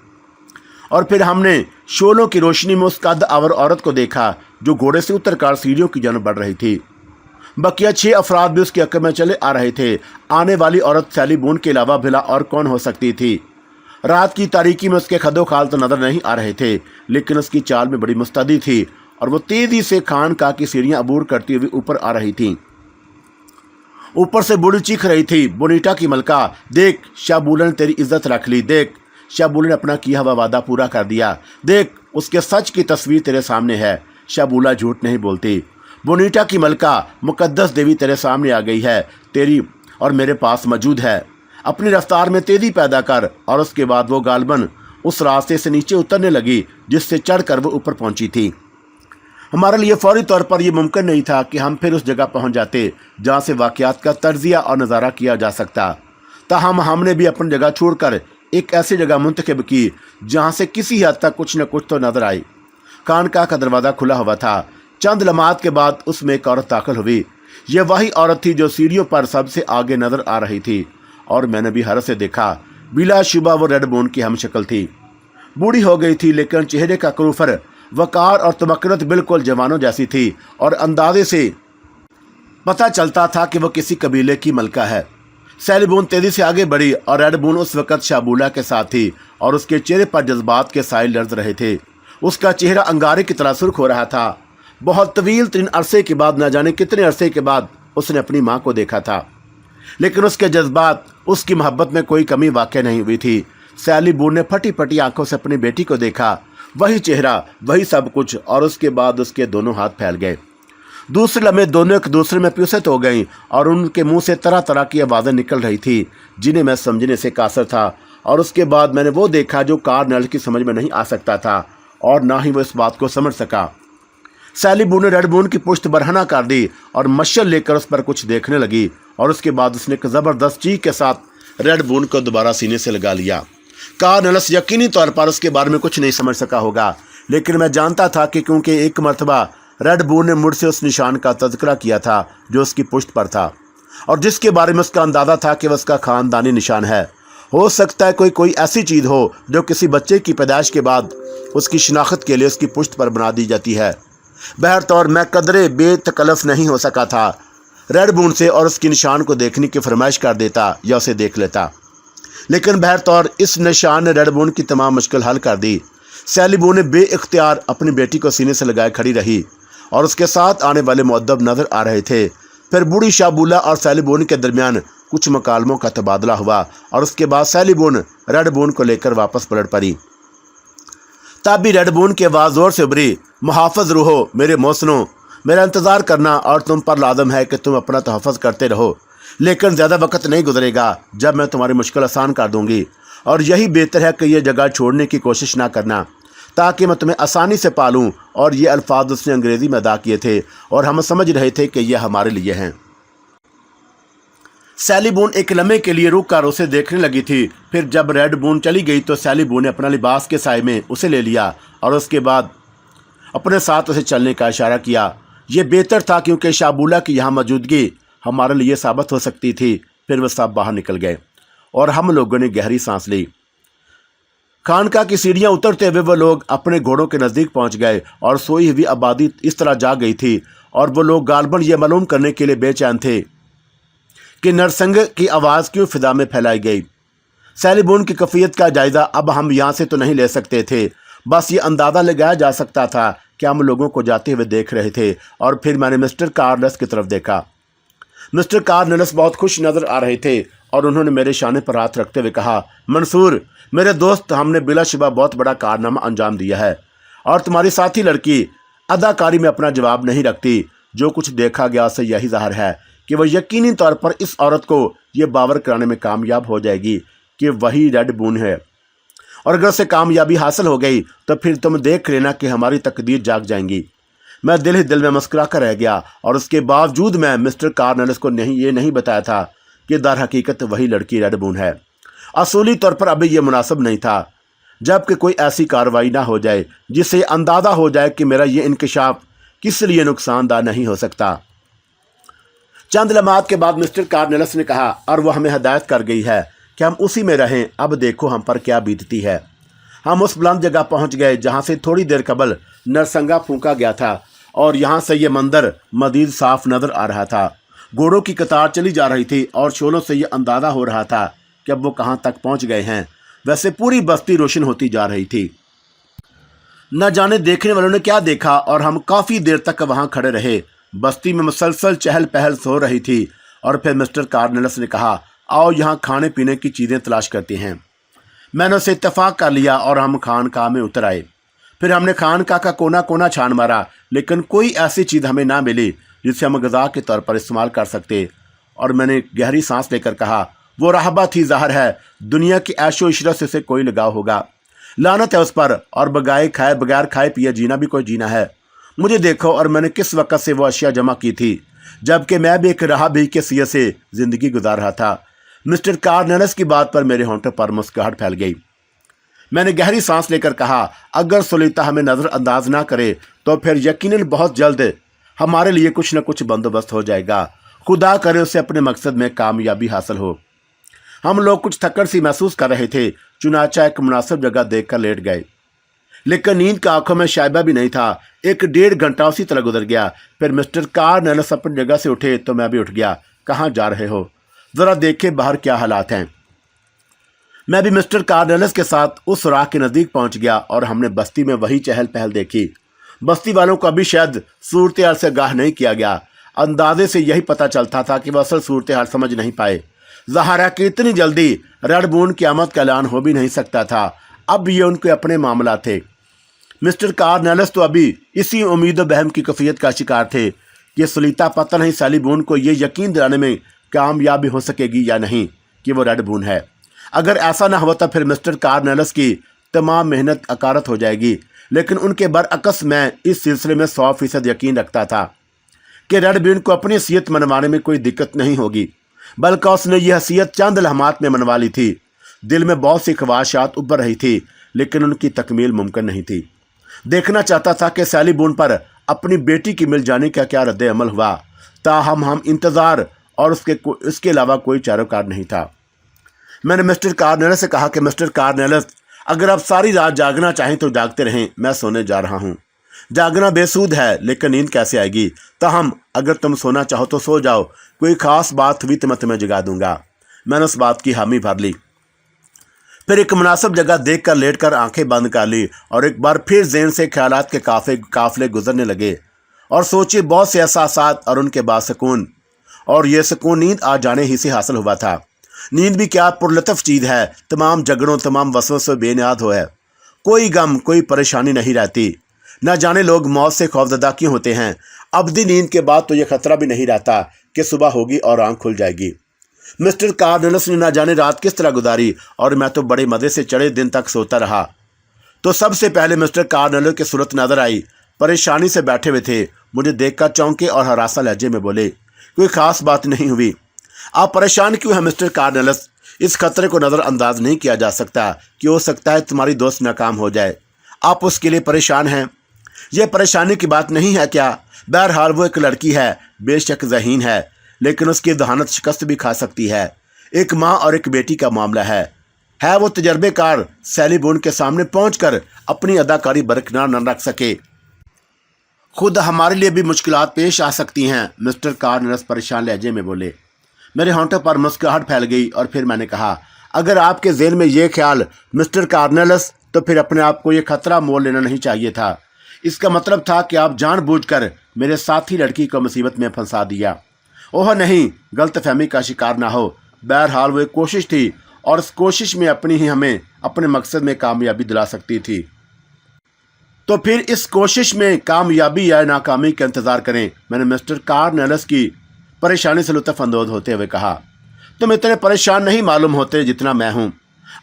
और फिर हमने शोलों की रोशनी में उस कद आवर औरत को देखा जो घोड़े से उतरकर सीढ़ियों की जानब बढ़ रही थी। बकिया 6 अफराद भी उसके हक़ में चले आ रहे थे। आने वाली औरत सैली बून के अलावा भला और कौन हो सकती थी? रात की तारीकी में उसके खदो खाल तो नज़र नहीं आ रहे थे, लेकिन उसकी चाल में बड़ी मुस्तैदी थी और वो तेज़ी से खानका की सीढ़ियाँ अबूर करती हुई ऊपर आ रही थीं। ऊपर से बूढ़ी चीख रही थी, बोनीटा की मलका, देख, शबूला ने तेरी इज्जत रख ली। देख, शबूला ने अपना किया हुआ वादा पूरा कर दिया। देख, उसके सच की तस्वीर तेरे सामने है। शबूला झूठ नहीं बोलती। बोनीटा की मलका, मुकद्दस देवी तेरे सामने आ गई है, तेरी और मेरे पास मौजूद है। अपनी रफ्तार में तेज़ी पैदा कर। और उसके बाद वो गालबन उस रास्ते से नीचे उतरने लगी जिससे चढ़कर वो ऊपर पहुंची थी। हमारे लिए फौरी तौर पर यह मुमकिन नहीं था कि हम फिर उस जगह पहुंच जाते जहां से वाक़यात का तर्जिया और नज़ारा किया जा सकता। ताहम हमने भी अपनी जगह छोड़कर एक ऐसी जगह मुंतखब की जहां से किसी हद तक कुछ न कुछ तो नजर आई। खानका का दरवाज़ा खुला हुआ था। चंद लम्हात के बाद उसमें एक औरत दाखिल हुई। यह वही औरत थी जो सीढ़ियों पर सबसे आगे नजर आ रही थी और मैंने भी हैरत से देखा। बिलाशुबा वो रेड बून की हम शक्ल थी। बूढ़ी हो गई थी, लेकिन चेहरे का करूफर, वकार और तमक्कनत बिल्कुल जवानों जैसी थी और अंदाजे से पता चलता था कि वह किसी कबीले की मलका है। सैली बून तेजी से आगे बढ़ी और रेड बून उस वक्त शाबूला के साथ थी और उसके चेहरे पर जज्बात के साए लर्ज रहे थे। उसका चेहरा अंगारे की तरह सुर्ख हो रहा था। बहुत तवील तरीन अरसे के बाद, न जाने कितने अरसे के बाद, उसने अपनी माँ को देखा था, लेकिन उसके जज्बात, उसकी मोहब्बत में कोई कमी वाक़ई नहीं हुई थी। सैली बून ने फटी फटी आंखों से अपनी बेटी को देखा, वही चेहरा, वही सब कुछ, और उसके बाद उसके दोनों हाथ फैल गए। दूसरे लम्हे दोनों एक दूसरे में प्युसत हो गईं और उनके मुंह से तरह तरह की आवाज़ें निकल रही थी जिन्हें मैं समझने से कासर था। और उसके बाद मैंने वो देखा जो कार्नल की समझ में नहीं आ सकता था और ना ही वो इस बात को समझ सका। सैली बून ने रेड बून की पुश्त बरहना कर दी और मशल लेकर उस पर कुछ देखने लगी और उसके बाद उसने एक ज़बरदस्त चीख के साथ रेड बून को दोबारा सीने से लगा लिया। कार्नलस यकीनी तौर पर उसके बारे में कुछ नहीं समझ सका होगा, लेकिन मैं जानता था कि क्योंकि एक मरतबा रेड बून ने मुझसे उस निशान का तज़किरा किया था जो उसकी पुश्त पर था और जिसके बारे में उसका अंदाज़ा था कि वह उसका ख़ानदानी निशान है। हो सकता है कोई ऐसी चीज़ हो जो किसी बच्चे की पैदाइश के बाद उसकी शिनाख्त के लिए उसकी पुश्त पर बना दी जाती है। बहरतौर मैं कदरे बेतकल्लफ नहीं हो सका था रेड बून से और उसकी निशान को देखने की फरमाइश कर देता या उसे देख लेता, लेकिन बहरतौर इस निशान ने रेड बून की तमाम मुश्किल हल कर दी। सैली बून ने बेइख्तियार अपनी बेटी को सीने से लगाए खड़ी रही और उसके साथ आने वाले मुअद्दब नजर आ रहे थे। फिर बूढ़ी शाबूला और सैली बून के दरमियान कुछ मकालमों का तबादला हुआ और उसके बाद सैली बून रेड बून को लेकर वापस पलट पड़ी। तब भी रेड बून की आवाज़ जोर से उभरी, मुहाफ़िज़ रूहो, मेरे मोहसिनो, मेरा इंतज़ार करना और तुम पर लाज़म है कि तुम अपना तहफ़्फ़ुज़ करते रहो, लेकिन ज़्यादा वक्त नहीं गुजरेगा जब मैं तुम्हारी मुश्किल आसान कर दूंगी और यही बेहतर है कि यह जगह छोड़ने की कोशिश ना करना ताकि मैं तुम्हें आसानी से पालूं। और ये अल्फाज उसने अंग्रेज़ी में अदा किए थे और हम समझ रहे थे कि यह हमारे लिए हैं। सैली बून एक लम्हे के लिए रुक कर उसे देखने लगी थी। फिर जब रेड बून चली गई तो सैली बून ने अपना लिबास के साए में उसे ले लिया और उसके बाद अपने साथ उसे चलने का इशारा किया। यह बेहतर था क्योंकि शाबूला की यहाँ मौजूदगी हमारे लिए साबित हो सकती थी। फिर वह सब बाहर निकल गए और हम लोगों ने गहरी सांस ली। खानका की सीढ़ियाँ उतरते हुए वो लोग अपने घोड़ों के नज़दीक पहुँच गए और सोई हुई आबादी इस तरह जाग गई थी और वो लोग गालबन ये मालूम करने के लिए बेचैन थे कि नरसंग की आवाज़ क्यों फिजा में फैलाई गई। सैली बून की कफ़ियत का जायज़ा अब हम यहाँ से तो नहीं ले सकते थे, बस ये अंदाज़ा लगाया जा सकता था कि हम लोगों को जाते हुए देख रहे थे। और फिर मैंने मिस्टर कार्नलस की तरफ देखा। मिस्टर कार्नलस बहुत खुश नज़र आ रहे थे और उन्होंने मेरे शाने पर हाथ रखते हुए कहा, मंसूर मेरे दोस्त, हमने बिलाशुबा बहुत बड़ा कारनामा अंजाम दिया है और तुम्हारी साथी लड़की अदाकारी में अपना जवाब नहीं रखती। जो कुछ देखा गया उससे यही ज़ाहिर है कि वह यकीनी तौर पर इस औरत को यह बावर कराने में कामयाब हो जाएगी कि वही रेड बून है, और अगर उसे कामयाबी हासिल हो गई तो फिर तुम देख लेना कि हमारी तकदीर जाग जाएंगी। मैं दिल ही दिल में मुस्कुरा कर रह गया और उसके बावजूद मैं मिस्टर कार्नलस को ये नहीं बताया था कि दर हकीकत वही लड़की रेड बून है। असूली तौर पर अभी यह मुनासिब नहीं था जबकि कोई ऐसी कार्रवाई ना हो जाए जिससे अंदाज़ा हो जाए कि मेरा ये इंकशाफ किस लिए नुकसानदाह नहीं हो सकता। चंद लम्हात के बाद मिस्टर कार्नलस ने कहा, और वह हमें हदायत कर गई है कि हम उसी में रहें। अब देखो हम पर क्या बीतती है। हम उस बुलंद जगह पहुंच गए जहां से थोड़ी देर कबल नरसंगा फूंका गया था और यहाँ से ये मंदिर मज़ीद साफ नज़र आ रहा था। घोड़ों की कतार चली जा रही थी और शोलों से ये अंदाज़ा हो रहा था कि अब वो कहाँ तक पहुँच गए हैं। वैसे पूरी बस्ती रोशन होती जा रही थी। न जाने देखने वालों ने क्या देखा और हम काफ़ी देर तक वहाँ खड़े रहे। बस्ती में मुसलसल चहल पहल हो रही थी और फिर मिस्टर कार्नलस ने कहा, आओ यहाँ खाने पीने की चीज़ें तलाश करते हैं। मैंने उसे इत्तेफाक कर लिया और हम खानकाह में उतर आए। फिर हमने खानकाह का कोना कोना छान मारा, लेकिन कोई ऐसी चीज़ हमें ना मिली जिसे हम ग़िज़ा के तौर पर इस्तेमाल कर सकते। और मैंने गहरी सांस लेकर कहा, वो राहबा थी, ज़ाहिर है दुनिया की ऐशो इशरत से कोई लगाव होगा। लानत है उस पर, और बगैर खाए पिए जीना भी कोई जीना है। मुझे देखो और मैंने किस वक़्त से वो अशिया जमा की थी जबकि मैं भी एक राहबी के सिये से ज़िंदगी गुजार रहा था। मिस्टर कार्नलस की बात पर मेरे होंठों पर मुस्कुराहट फैल गई। मैंने गहरी सांस लेकर कहा, अगर सुलीता हमें नज़रअंदाज ना करे तो फिर यकीनन बहुत जल्द हमारे लिए कुछ न कुछ बंदोबस्त हो जाएगा। खुदा करे उसे अपने मकसद में कामयाबी हासिल हो। हम लोग कुछ थकड़ सी महसूस कर रहे थे, चुनाचा एक मुनासिब जगह देखकर लेट गए। लेकिन नींद का आंखों में शायबा भी नहीं था। 1-1.5 घंटा उसी तरह गुजर गया। फिर मिस्टर कार्नेलिस अपनी जगह से उठे तो मैं भी उठ गया। कहाँ जा रहे हो? जरा देखे बाहर क्या हालात हैं। मैं भी मिस्टर कार्नेलिस के साथ उस सुराख के नजदीक पहुंच गया और हमने बस्ती में वही चहल पहल देखी। बस्ती वालों को अभी शायद सूरत हाल से आगाह नहीं किया गया। अंदाजे से यही पता चलता था कि वह असल सूरत हाल समझ नहीं पाए। ज़ाहिर है कि इतनी जल्दी रेड बून की आमद का ऐलान हो भी नहीं सकता था। अब ये उनके अपने मामला थे। मिस्टर कार्नेलिस तो अभी इसी उम्मीद व बहम की कैफियत का शिकार थे कि सुलीता पता नहीं सैली बून को ये यकीन दिलाने में कामयाबी हो सकेगी या नहीं कि वो रेड बून है। अगर ऐसा ना हुआ तो फिर मिस्टर कार्नेलिस की तमाम मेहनत अकारत हो जाएगी। लेकिन उनके बरअक्स मैं इस सिलसिले में 100% यकीन रखता था कि रेड बून को अपनी हैसियत मनवाने में कोई दिक्कत नहीं होगी, बल्कि उसने यह हैसियत चंद लम्हात में मनवा ली थी। दिल में बहुत सी ख्वाहिशात उभर रही थी, लेकिन उनकी तकमील मुमकिन नहीं थी। देखना चाहता था कि सैली बून पर अपनी बेटी की मिल जाने का क्या रद्द अमल हुआ। ताहम हम इंतज़ार और इसके अलावा कोई चारोकार नहीं था। मैंने मिस्टर कार्नेलिस से कहा कि मिस्टर कार्नेलिस, अगर आप सारी रात जागना चाहें तो जागते रहें, मैं सोने जा रहा हूँ। जागना बेसूद है, लेकिन नींद कैसे आएगी? ताहम अगर तुम सोना चाहो तो सो जाओ, कोई ख़ास बात हुई तो मैं तुम्हें जगा दूंगा। मैंने उस बात की हामी भर ली। फिर एक मुनासिब जगह देखकर लेटकर आंखें बंद कर ली और एक बार फिर ज़हन से ख्यालात के काफ़िले गुजरने लगे और सोचे बहुत से एहसासात और उनके बाद सुकून। और ये सुकून नींद आ जाने ही से हासिल हुआ था। नींद भी क्या पुरलतफ चीज़ है। तमाम झगड़ों तमाम वसवसों से बेनियाद हो है। कोई गम कोई परेशानी नहीं रहती। न जाने लोग मौत से खौफजदा क्यों होते हैं। अबदी नींद के बाद तो ये खतरा भी नहीं रहता कि सुबह होगी और आँख खुल जाएगी। मिस्टर कार्नेलिस ने न जाने रात किस तरह गुजारी और मैं तो बड़े मज़े से चढ़े दिन तक सोता रहा। तो सबसे पहले मिस्टर कार्नेलिस की सूरत नजर आई। परेशानी से बैठे हुए थे। मुझे देखकर चौंके और हरासा लहजे में बोले, कोई ख़ास बात नहीं हुई? आप परेशान क्यों हैं मिस्टर कार्नेलिस? इस खतरे को नज़रअंदाज नहीं किया जा सकता कि हो सकता है तुम्हारी दोस्त नाकाम हो जाए। आप उसके लिए परेशान हैं? यह परेशानी की बात नहीं है क्या? बहरहाल वो एक लड़की है, बेशक ज़हीन है, लेकिन उसकी दहानत शिकस्त भी खा सकती है। एक माँ और एक बेटी का मामला है वो तजर्बेकार सैली बून के सामने पहुंचकर अपनी अदाकारी बरकरार न रख सके। खुद हमारे लिए भी मुश्किलात पेश आ सकती हैं, मिस्टर कार्नेलिस परेशान लहजे में बोले। मेरे होंठों पर मुस्कुराहट फैल गई और फिर मैंने कहा, अगर आपके ज़हन में ये ख्याल मिस्टर कार्नेलिस, तो फिर अपने आप को ये खतरा मोल लेना नहीं चाहिए था। इसका मतलब था कि आप जानबूझकर मेरे साथी लड़की को मुसीबत में फंसा दिया। ओह नहीं, गलतफहमी का शिकार ना हो। बहरहाल वो एक कोशिश थी और इस कोशिश में अपनी ही हमें अपने मकसद में कामयाबी दिला सकती थी। तो फिर इस कोशिश में कामयाबी या नाकामी का इंतज़ार करें। मैंने मिस्टर कार्नेलिस की परेशानी से लुत्फ़अंदोज़ होते हुए कहा, तुम इतने परेशान नहीं मालूम होते जितना मैं हूँ।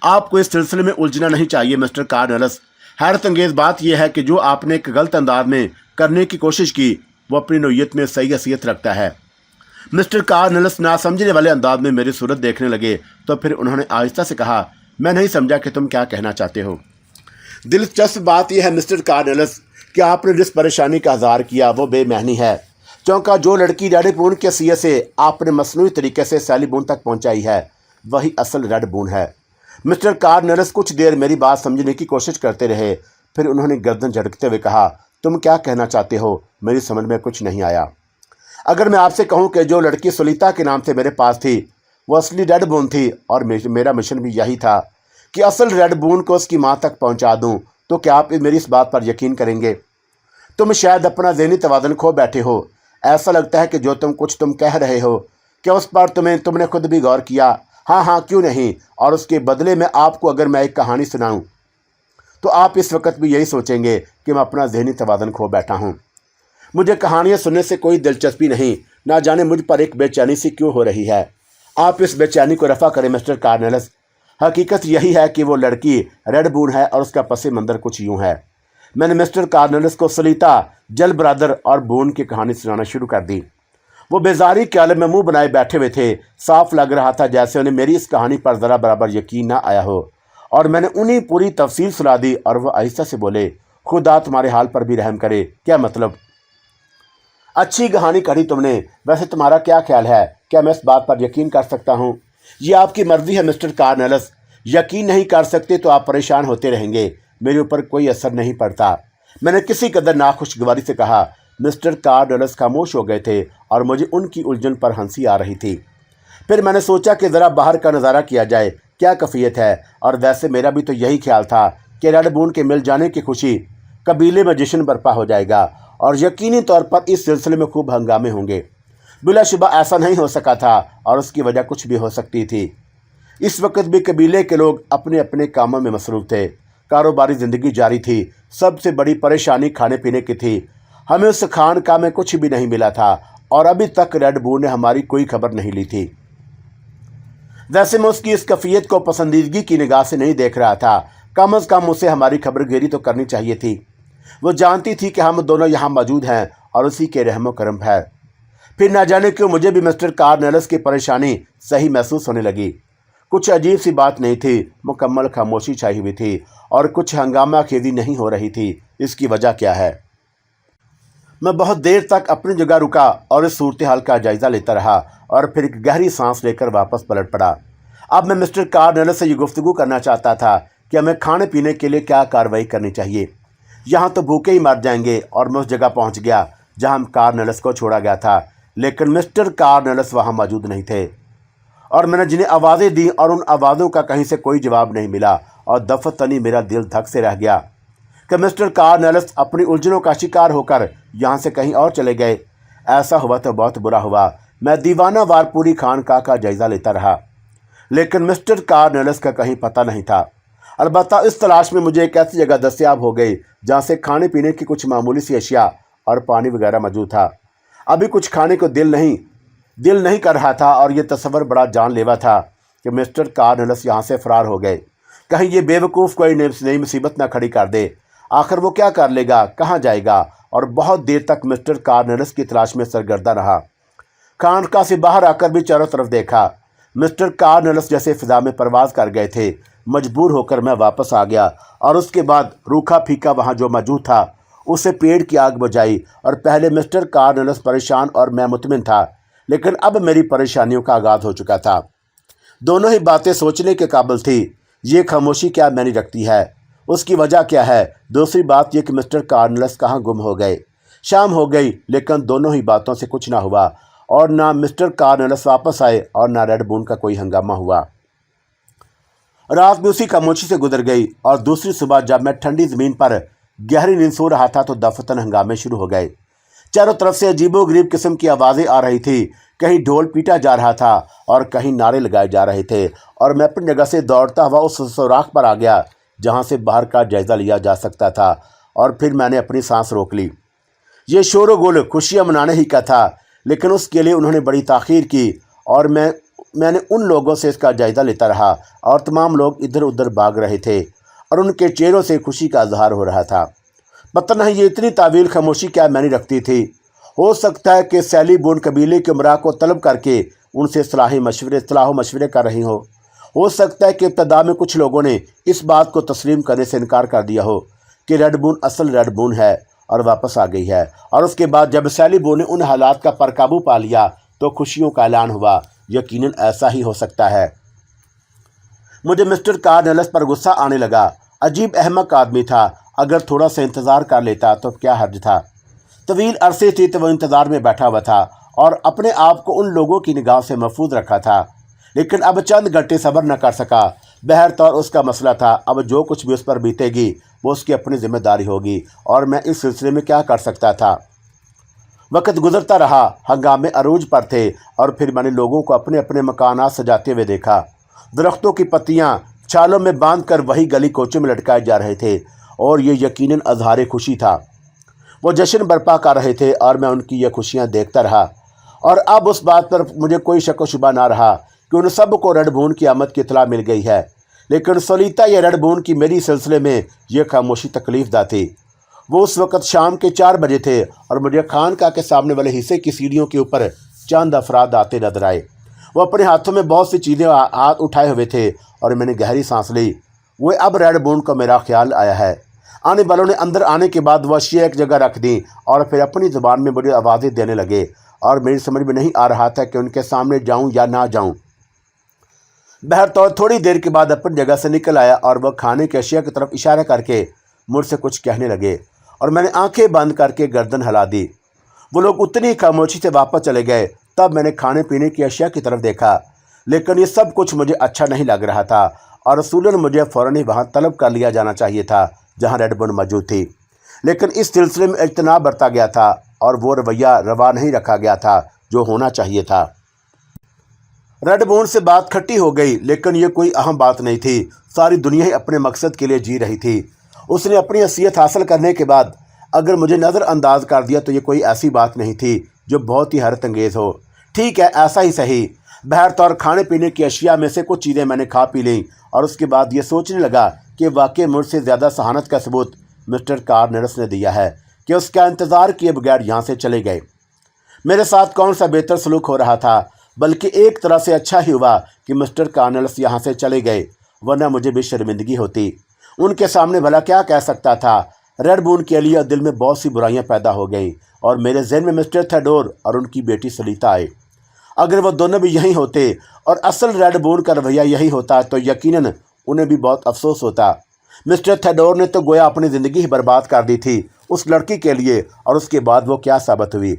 आपको इस सिलसिले में उलझना नहीं चाहिए मिस्टर कार्नेलिस। हैरत अंगेज़ बात यह है कि जो आपने एक गलत अंदाज में करने की कोशिश की, वो अपनी नौयत में सही हैसियत रखता है। मिस्टर कार्नेलिस ना समझने वाले अंदाज में मेरी सूरत देखने लगे तो फिर उन्होंने आहिस्ता से कहा, मैं नहीं समझा कि तुम क्या कहना चाहते हो। दिलचस्प बात यह है मिस्टर कार्नेलिस कि आपने जिस परेशानी का इज़हार किया वो बेमहनी है। क्योंकि जो लड़की रेड बून के सीए से आपने मसनूई तरीके से सैली बून तक पहुंचाई है, वही असल रेड बून है। मिस्टर कार्नेलिस कुछ देर मेरी बात समझने की कोशिश करते रहे। फिर उन्होंने गर्दन झटकते हुए कहा, तुम क्या कहना चाहते हो? मेरी समझ में कुछ नहीं आया। अगर मैं आपसे कहूं कि जो लड़की सुलीता के नाम से मेरे पास थी, वो असली रेड बून थी और मेरा मिशन भी यही था कि असल रेड बून को उसकी माँ तक पहुंचा दूं, तो क्या आप मेरी इस बात पर यकीन करेंगे? तुम शायद अपना ज़हनी तवाज़ुन खो बैठे हो। ऐसा लगता है कि जो तुम कह रहे हो, क्या उस पर तुमने खुद भी गौर किया? हाँ, क्यों नहीं। और उसके बदले में आपको अगर मैं एक कहानी सुनाऊं, तो आप इस वक्त भी यही सोचेंगे कि मैं अपना ज़हनी तवाज़ुन खो बैठा हूं। मुझे कहानियां सुनने से कोई दिलचस्पी नहीं। ना जाने मुझ पर एक बेचैनी सी क्यों हो रही है। आप इस बेचैनी को रफ़ा करें मिस्टर कार्नेलिस। हकीकत यही है कि वो लड़की रेड बून है और उसका पस मंज़र कुछ यूँ है। मैंने मिस्टर कार्नेलिस को सलीता, जल ब्रदर और बून की कहानी सुनाना शुरू कर दी। वो बेजारी के आलम में मुंह बनाए बैठे हुए थे। साफ लग रहा था जैसे उन्हें मेरी इस कहानी पर ज़रा बराबर यकीन ना आया हो। और मैंने उन्हें पूरी तफसील सुना दी और वह आहिस्ता से बोले, खुदा तुम्हारे हाल पर भी रहम करे। क्या मतलब? अच्छी कहानी कही तुमने। वैसे तुम्हारा क्या ख्याल है? क्या मैं इस बात पर यकीन कर सकता हूँ? ये आपकी मर्जी है मिस्टर कार्नेलिस। यकीन नहीं कर सकते तो आप परेशान होते रहेंगे। मेरे ऊपर कोई असर नहीं पड़ता। मैंने किसी कदर नाखुशगवारी से कहा। मिस्टर कार्नवेलिस खामोश हो गए थे और मुझे उनकी उलझन पर हंसी आ रही थी। फिर मैंने सोचा कि ज़रा बाहर का नज़ारा किया जाए, क्या कैफियत है। और वैसे मेरा भी तो यही ख्याल था कि रेड बून के मिल जाने की खुशी कबीले में जश्न बर्पा हो जाएगा और यकीनी तौर पर इस सिलसिले में खूब हंगामे होंगे। बिलाशुबा ऐसा नहीं हो सका था और उसकी वजह कुछ भी हो सकती थी। इस वक्त भी कबीले के लोग अपने अपने कामों में मसरूफ़ थे। कारोबारी ज़िंदगी जारी थी। सबसे बड़ी परेशानी खाने पीने की थी। हमें उस खानका में कुछ भी नहीं मिला था और अभी तक रेड बून ने हमारी कोई खबर नहीं ली थी। वैसे मैं उसकी इस कैफियत को पसंदीदगी की निगाह से नहीं देख रहा था। कम अज़ कम उसे हमारी खबरगिरी तो करनी चाहिए थी। वो जानती थी कि हम दोनों यहाँ मौजूद हैं और उसी के रहमो करम है। फिर ना जाने क्यों मुझे भी मिस्टर कार्नवेलिस की परेशानी सही महसूस होने लगी। कुछ अजीब सी बात नहीं थी, मुकम्मल खामोशी छाई हुई थी और कुछ हंगामा खेदी नहीं हो रही थी। इसकी वजह क्या है? मैं बहुत देर तक अपनी जगह रुका और इस सूरत हाल का जायज़ा लेता रहा और फिर एक गहरी सांस लेकर वापस पलट पड़ा। अब मैं मिस्टर कार्नवेलिस से ये गुफ्तगू करना चाहता था कि हमें खाने पीने के लिए क्या कार्रवाई करनी चाहिए। यहाँ तो भूखे ही मर जाएंगे। और मैं उस जगह पहुँच गया जहाँ हम कार्नवेलिस को छोड़ा गया था, लेकिन मिस्टर कार्नवेलिस वहाँ मौजूद नहीं थे। और मैंने जिन्हें आवाज़ें दी और उन आवाज़ों का कहीं से कोई जवाब नहीं मिला और दफतनी मेरा दिल धक से रह गया कि मिस्टर कार्नवेलिस अपनी उलझनों का शिकार होकर यहाँ से कहीं और चले गए। ऐसा हुआ तो बहुत बुरा हुआ। मैं दीवाना वार पूरी खानका का जायज़ा लेता रहा, लेकिन मिस्टर कार्नवेलिस का कहीं पता नहीं था। अलबत्ता इस तलाश में मुझे एक ऐसी जगह दस्तयाब हो गई जहाँ से खाने पीने की कुछ मामूली सी अशिया और पानी वगैरह मौजूद था। अभी कुछ खाने को दिल नहीं कर रहा था और ये तस्वर बड़ा जानलेवा था कि मिस्टर कार्नवेलिस यहाँ से फ़रार हो गए। कहीं ये बेवकूफ़ कोई नई मुसीबत ना खड़ी कर दे। आखिर वो क्या कर लेगा, कहाँ जाएगा? और बहुत देर तक मिस्टर कार्नवेलिस की तलाश में सरगर्दा रहा। खानका से बाहर आकर भी चारों तरफ देखा। मिस्टर कार्नवेलिस जैसे फ़िज़ा में परवाज़ कर गए थे। मजबूर होकर मैं वापस आ गया और उसके बाद रूखा फीका वहाँ जो मौजूद था उसे पेड़ की आग बुझाई। और पहले मिस्टर कार्नवेलिस परेशान और मैं मुतमिन था, लेकिन अब मेरी परेशानियों का आगाज़ हो चुका था। दोनों ही बातें सोचने के काबिल थी। ये खामोशी क्या मैंने रखती है? उसकी वजह क्या है? दूसरी बात यह कि मिस्टर कार्नवेलिस कहाँ गुम हो गए। शाम हो गई, लेकिन दोनों ही बातों से कुछ ना हुआ और ना मिस्टर कार्नवेलिस वापस आए और ना रेड बून का कोई हंगामा हुआ। रात भी उसी खामोशी से गुजर गई और दूसरी सुबह जब मैं ठंडी ज़मीन पर गहरी नींद सो रहा था तो दफतन हंगामे शुरू हो गए। चारों तरफ से अजीबोगरीब किस्म की आवाज़ें आ रही थी। कहीं ढोल पीटा जा रहा था और कहीं नारे लगाए जा रहे थे और मैं अपनी जगह से दौड़ता हुआ उस सुराख पर आ गया जहाँ से बाहर का जायज़ा लिया जा सकता था। और फिर मैंने अपनी सांस रोक ली। ये शोर गुल खुशियाँ मनाने ही का था, लेकिन उसके लिए उन्होंने बड़ी ताख़ीर की और मैंने उन लोगों से इसका जायज़ा लेता रहा और तमाम लोग इधर उधर भाग रहे थे और उनके चेहरों से खुशी का इजहार हो रहा था। पता नहीं ये इतनी तावील खामोशी क्या मैंने रखती थी। हो सकता है कि सैली बून कबीले के उमरा को तलब करके उनसे सलाह मशवरे कर रही हो सकता है कि इब्तदा में कुछ लोगों ने इस बात को तस्लीम करने से इनकार कर दिया हो कि रेड बून असल रेड बून है और वापस आ गई है। और उसके बाद जब सैली बून ने उन हालात का परकाबू पा लिया तो खुशियों का ऐलान हुआ। यकीनन ऐसा ही हो सकता है। मुझे मिस्टर कार्नवेलिस पर गुस्सा आने लगा। अजीब अहमक आदमी था। अगर थोड़ा सा इंतज़ार कर लेता तो क्या हर्ज था। तवील अरसे से तो वह इंतज़ार में बैठा हुआ था और अपने आप को उन लोगों की निगाह से महफूज रखा था, लेकिन अब चंद घंटे सब्र न कर सका। बहरतौर उसका मसला था। अब जो कुछ भी उस पर बीतेगी वो उसकी अपनी जिम्मेदारी होगी और मैं इस सिलसिले में क्या कर सकता था। वक्त गुजरता रहा। हंगामे अरूज पर थे और फिर मैंने लोगों को अपने अपने मकानात सजाते हुए देखा। दरख्तों की पत्तियां छालों में बांधकर वही गली कोचों में लटकाए जा रहे थे और ये यकीनन अजहार खुशी था। वो जश्न बर्पा कर रहे थे और मैं उनकी ये खुशियां देखता रहा। और अब उस बात पर मुझे कोई शक व शुबा ना रहा कि उन सब को रेड बून की आमद की इतला मिल गई है, लेकिन सलीता या रेड बून की मेरी सिलसिले में यह खामोशी तकलीफदा थी। वो उस वक़्त शाम के 4 बजे थे और मुझे खानका के सामने वाले हिस्से की सीढ़ियों के ऊपर चंद अफराद आते नजर आए। वो अपने हाथों में बहुत सी चीज़ें हाथ उठाए हुए थे और मैंने गहरी सांस ली। वो अब रेड बून को मेरा ख्याल आया है। आने वालों ने अंदर आने के बाद वह अशिया एक जगह रख दी और फिर अपनी ज़ुबान में मुझे आवाज़ें देने लगे और मेरी समझ में नहीं आ रहा था कि उनके सामने जाऊं या ना जाऊं। बहरतौर थोड़ी देर के बाद अपनी जगह से निकल आया और वह खाने की अशिया की तरफ इशारा करके मुझसे कुछ कहने लगे और मैंने आंखें बंद करके गर्दन हिला दी। वो लोग उतनी ही खामोशी से वापस चले गए। तब मैंने खाने पीने की अशिया की तरफ देखा, लेकिन ये सब कुछ मुझे अच्छा नहीं लग रहा था और रसूलन मुझे फ़ौरन ही वहाँ तलब कर लिया जाना चाहिए था जहाँ रेड बुल मौजूद थी। लेकिन इस सिलसिले में इज्तनाब बरता गया था और वो रवैया रवा नहीं रखा गया था जो होना चाहिए था। रेड बुल से बात खट्टी हो गई, लेकिन ये कोई अहम बात नहीं थी। सारी दुनिया ही अपने मकसद के लिए जी रही थी। उसने अपनी हैसियत हासिल करने के बाद अगर मुझे नज़रअंदाज कर दिया तो ये कोई ऐसी बात नहीं थी जो बहुत ही हैरत अंगेज़ हो। ठीक है, ऐसा ही सही। बहरतौर खाने पीने की अशिया में से कुछ चीज़ें मैंने खा पी लीं और उसके बाद ये सोचने लगा कि वाकई मुझसे ज़्यादा सहानत का सबूत मिस्टर कार्नेलस ने दिया है कि उसका इंतज़ार किए बगैर यहाँ से चले गए। मेरे साथ कौन सा बेहतर सलूक हो रहा था, बल्कि एक तरह से अच्छा ही हुआ कि मिस्टर कार्नेलस यहाँ से चले गए, वरना मुझे भी शर्मिंदगी होती। उनके सामने भला क्या कह सकता था। रेड बुल के लिए दिल में बहुत सी बुराइयां पैदा हो गईं और मेरे जहन में मिस्टर थेडोर और उनकी बेटी सलीता आए। अगर वो दोनों भी यहीं होते और असल रेड बुल का रवैया यही होता तो यकीनन उन्हें भी बहुत अफसोस होता। मिस्टर थेडोर ने तो गोया अपनी ज़िंदगी ही बर्बाद कर दी थी उस लड़की के लिए, और उसके बाद वो क्या साबित हुई।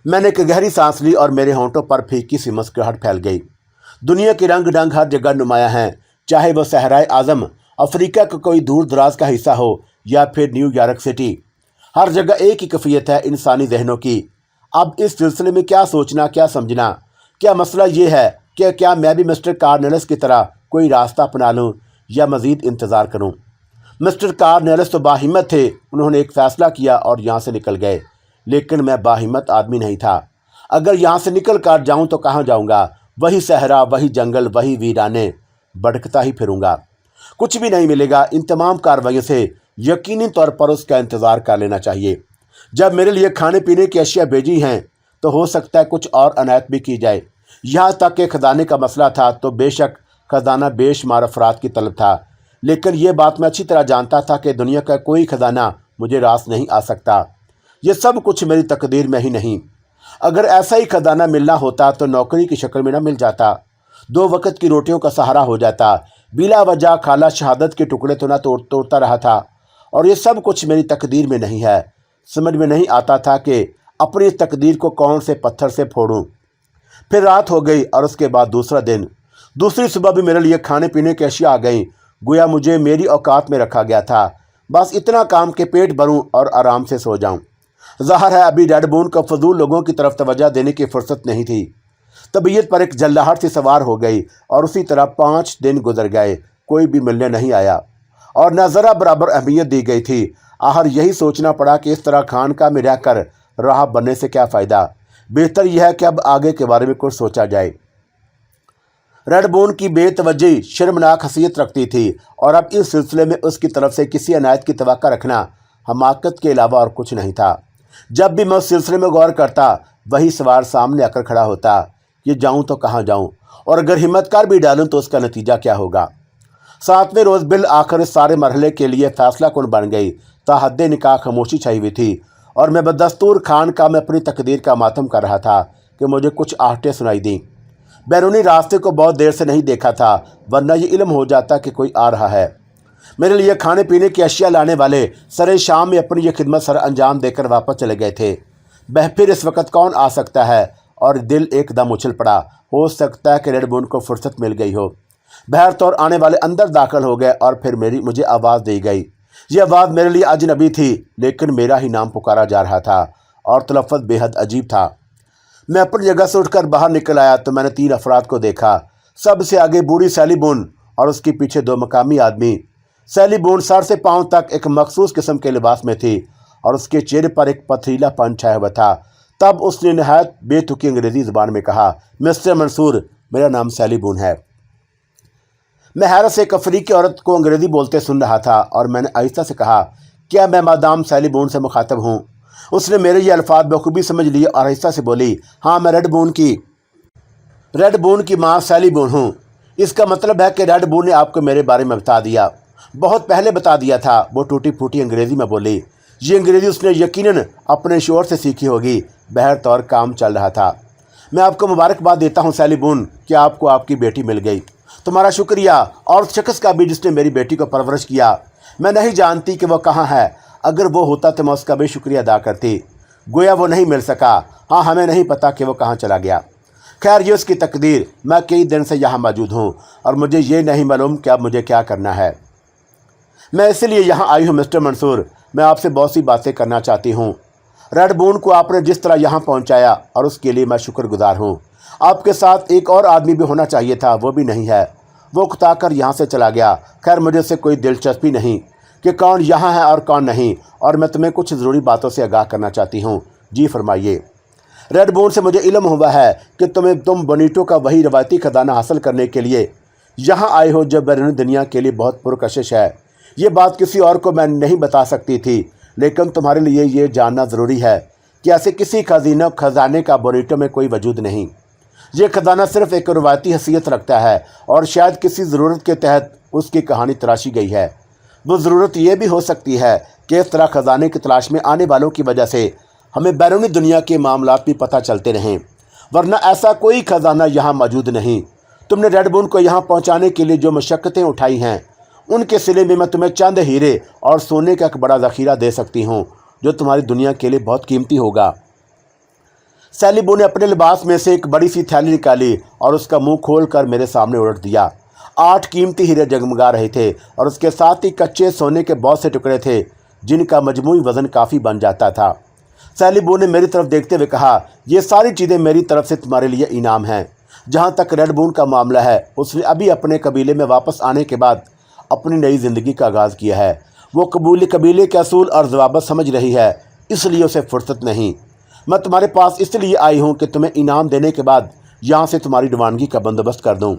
मैंने एक गहरी सांस ली और मेरे होंठों पर फीकी सी मुस्कुराहट फैल गई। दुनिया के रंग ढंग हर जगह नुमाया हैं, चाहे वह सहराए आज़म अफ्रीका का कोई दूर दराज का हिस्सा हो या फिर न्यूयॉर्क सिटी। हर जगह एक ही कैफियत है इंसानी जहनों की। अब इस सिलसिले में क्या सोचना, क्या समझना। क्या मसला ये है कि क्या मैं भी मिस्टर कार्नेलस की तरह कोई रास्ता अपना लूँ या मज़ीद इंतज़ार करूँ। मिस्टर कार्नेलस तो बाहिम्मत थे, उन्होंने एक फ़ैसला किया और यहाँ से निकल गए। लेकिन मैं बाहिम्मत आदमी नहीं था। अगर यहाँ से निकल कर जाऊँ तो कहाँ जाऊँगा? वही सहरा, वही जंगल, वही वीराने, भटकता ही फिरूँगा। कुछ भी नहीं मिलेगा। इन तमाम कार्रवाइयों से यकीनी तौर पर उसका इंतज़ार कर लेना चाहिए। जब मेरे लिए खाने पीने की अशिया भेजी हैं तो हो सकता है कुछ और अनायत भी की जाए। यहाँ तक कि खजाने का मसला था तो बेशक खजाना बेशुमार अफराद की तलब था, लेकिन ये बात मैं अच्छी तरह जानता था कि दुनिया का कोई खजाना मुझे रास नहीं आ सकता। ये सब कुछ मेरी तकदीर में ही नहीं। अगर ऐसा ही खजाना मिलना होता तो नौकरी की शक्ल में न मिल जाता, 2 वक्त की रोटियों का सहारा हो जाता, बिला वजह खाला शहादत के टुकड़े तो ना तोड़ता रहा था। और ये सब कुछ मेरी तकदीर में नहीं है। समझ में नहीं आता था कि अपनी तकदीर को कौन से पत्थर से फोड़ूं। फिर रात हो गई और उसके बाद दूसरा दिन। दूसरी सुबह भी मेरे लिए खाने पीने की अशिया आ गई। गोया मुझे मेरी औकात में रखा गया था। बस इतना काम के पेट भरूं और आराम से सो जाऊं। ज़ाहिर है अभी रेड बुल को फजूल लोगों की तरफ तवज्जो देने की फुर्सत नहीं थी। तबीयत पर एक जल्लाहट सी सवार हो गई और उसी तरह 5 दिन गुजर गए। कोई भी मिलने नहीं आया और न ज़रा बराबर अहमियत दी गई थी। आखिर यही सोचना पड़ा कि इस तरह खानका में रहकर राह बनने से क्या फ़ायदा। बेहतर यह है कि अब आगे के बारे में कुछ सोचा जाए। रेड बुल की बेतवज्जी शर्मनाक हैसियत रखती थी और अब इस सिलसिले में उसकी तरफ से किसी अनायत की तवक्को रखना हमाकत के अलावा और कुछ नहीं था। जब भी मैं उस सिलसिले में गौर करता वही सवाल सामने आकर खड़ा होता, ये जाऊं तो कहाँ जाऊं, और अगर हिम्मत कर भी डालूं तो उसका नतीजा क्या होगा। 7वें रोज़ बिल आखिर इस सारे मरहले के लिए फैसला कुन बन गई। ताहद्दे निकाह खामोशी छाई हुई थी और मैं बदस्तूर खानका में अपनी तकदीर का मातम कर रहा था कि मुझे कुछ आहटें सुनाई दी। बैरूनी रास्ते को बहुत देर से नहीं देखा था, वरना ये इल्म हो जाता कि कोई आ रहा है। मेरे लिए खाने पीने की अशिया लाने वाले सरे शाम में अपनी ये खिदमत सर अंजाम देकर वापस चले गए थे। फिर इस वक्त कौन आ सकता है, और दिल एकदम उछल पड़ा। हो सकता है कि रेड बुल को फुर्सत मिल गई हो। बहरतौर आने वाले अंदर दाखिल हो गए और फिर मुझे आवाज़ दी गई। ये आवाज़ मेरे लिए अजनबी थी, लेकिन मेरा ही नाम पुकारा जा रहा था और तलफ़्फ़ुज़ बेहद अजीब था। मैं अपनी जगह से उठकर बाहर निकल आया तो मैंने 3 अफराद को देखा। सबसे आगे बूढ़ी सैली बुल और उसके पीछे 2 मकामी आदमी। सैली बुल सर से पाँव तक एक मखसूस किस्म के लिबास में थी और उसके चेहरे पर एक पथरीलापन छाया हुआ था। तब उसने नहायत बेतुकी अंग्रेज़ी ज़ुबान में कहा, मिस्टर मंसूर, मेरा नाम सैली बुल है। मैं हैरत से एक अफ्रीकी औरत को अंग्रेज़ी बोलते सुन रहा था और मैंने आहिस्ता से कहा, क्या मैं मादाम सैली बुल से मुखातब हूँ? उसने मेरे ये अल्फाज बखूबी समझ लिए और आहिस्ता से बोली, हाँ, मैं रेड बुल की माँ सैली बुल हूँ। इसका मतलब है कि रेड बुल ने आपको मेरे बारे में बता दिया। बहुत पहले बता दिया था, वो टूटी फूटी अंग्रेज़ी में बोली। ये अंग्रेज़ी उसने यकीनन अपने शोर से सीखी होगी। बहरतौर काम चल रहा था। मैं आपको मुबारकबाद देता हूँ सैली बून कि आपको आपकी बेटी मिल गई। तुम्हारा शुक्रिया और उस शख्स का भी जिसने मेरी बेटी को परवरिश किया। मैं नहीं जानती कि वो कहाँ है। अगर वो होता तो मैं उसका भी शुक्रिया अदा करती। गोया वो नहीं मिल सका। हाँ, हमें नहीं पता कि वो कहाँ चला गया। खैर, ये उसकी तकदीर। मैं कई दिन से यहाँ मौजूद हूँ और मुझे ये नहीं मालूम कि अब मुझे क्या करना है। मैं इसलिए यहाँ आई हूँ मिस्टर मंसूर। मैं आपसे बहुत सी बातें करना चाहती हूँ। रेड बून को आपने जिस तरह यहाँ पहुँचाया और उसके लिए मैं शुक्रगुजार हूँ। आपके साथ एक और आदमी भी होना चाहिए था, वो भी नहीं है। वो उकताकर यहाँ से चला गया। खैर, मुझे इससे कोई दिलचस्पी नहीं कि कौन यहाँ है और कौन नहीं, और मैं तुम्हें कुछ ज़रूरी बातों से आगाह करना चाहती हूँ। जी फरमाइए। रेड बून से मुझे इल्म हुआ है कि तुम बोनीटो का वही रवायती खजाना हासिल करने के लिए यहाँ आए हो जो बैरून दुनिया के लिए बहुत पुरकशिश है। ये बात किसी और को मैं नहीं बता सकती थी, लेकिन तुम्हारे लिए ये जानना ज़रूरी है कि ऐसे किसी खजाने का बोनीटो में कोई वजूद नहीं। ये खजाना सिर्फ एक रवायती हैसियत रखता है और शायद किसी ज़रूरत के तहत उसकी कहानी तराशी गई है। वो ज़रूरत ये भी हो सकती है कि इस तरह खजाने की तलाश में आने वालों की वजह से हमें बैरूनी दुनिया के मामलात भी पता चलते रहें, वरना ऐसा कोई खजाना यहाँ मौजूद नहीं। तुमने रेड बून को यहाँ पहुँचाने के लिए जो मशक्क़तें उठाई हैं, उनके सिले में मैं तुम्हें चंद हीरे और सोने का एक बड़ा ज़ख़ीरा दे सकती हूँ जो तुम्हारी दुनिया के लिए बहुत कीमती होगा। सैली बून ने अपने लिबास में से एक बड़ी सी थैली निकाली और उसका मुंह खोलकर मेरे सामने उलट दिया। 8 कीमती हीरे जगमगा रहे थे और उसके साथ ही कच्चे सोने के बहुत से टुकड़े थे जिनका मजमूई वज़न काफ़ी बन जाता था। सैली बून ने मेरी तरफ देखते हुए कहा, ये सारी चीज़ें मेरी तरफ से तुम्हारे लिए इनाम हैं। जहाँ तक रेड बून का मामला है, उसने अभी अपने कबीले में वापस आने के बाद अपनी नई ज़िंदगी का आगाज़ किया है। वो कबीले के असूल और ज़वाबित समझ रही है, इसलिए उसे फुर्सत नहीं। मैं तुम्हारे पास इसलिए आई हूँ कि तुम्हें इनाम देने के बाद यहाँ से तुम्हारी रवानगी का बंदोबस्त कर दूँ।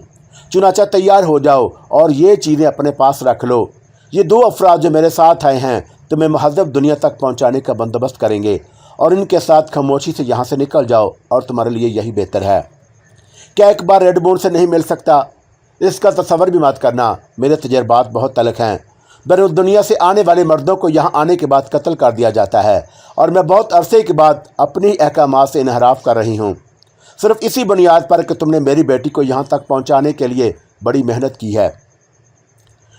चुनाचा तैयार हो जाओ और ये चीज़ें अपने पास रख लो। ये 2 अफराद जो मेरे साथ आए हैं तुम्हें महज़ब दुनिया तक पहुँचाने का बंदोबस्त करेंगे और इनके साथ खामोशी से यहाँ से निकल जाओ और तुम्हारे लिए यही बेहतर है। क्या एक बार रेड बून से नहीं मिल सकता? इसका तसव्वुर भी मत करना। मेरे तजर्बात बहुत तलख हैं। बैरून दुनिया से आने वाले मर्दों को यहाँ आने के बाद कत्ल कर दिया जाता है और मैं बहुत अरसे के बाद अपनी अहकामात से इनहराफ कर रही हूँ, सिर्फ इसी बुनियाद पर कि तुमने मेरी बेटी को यहाँ तक पहुँचाने के लिए बड़ी मेहनत की है।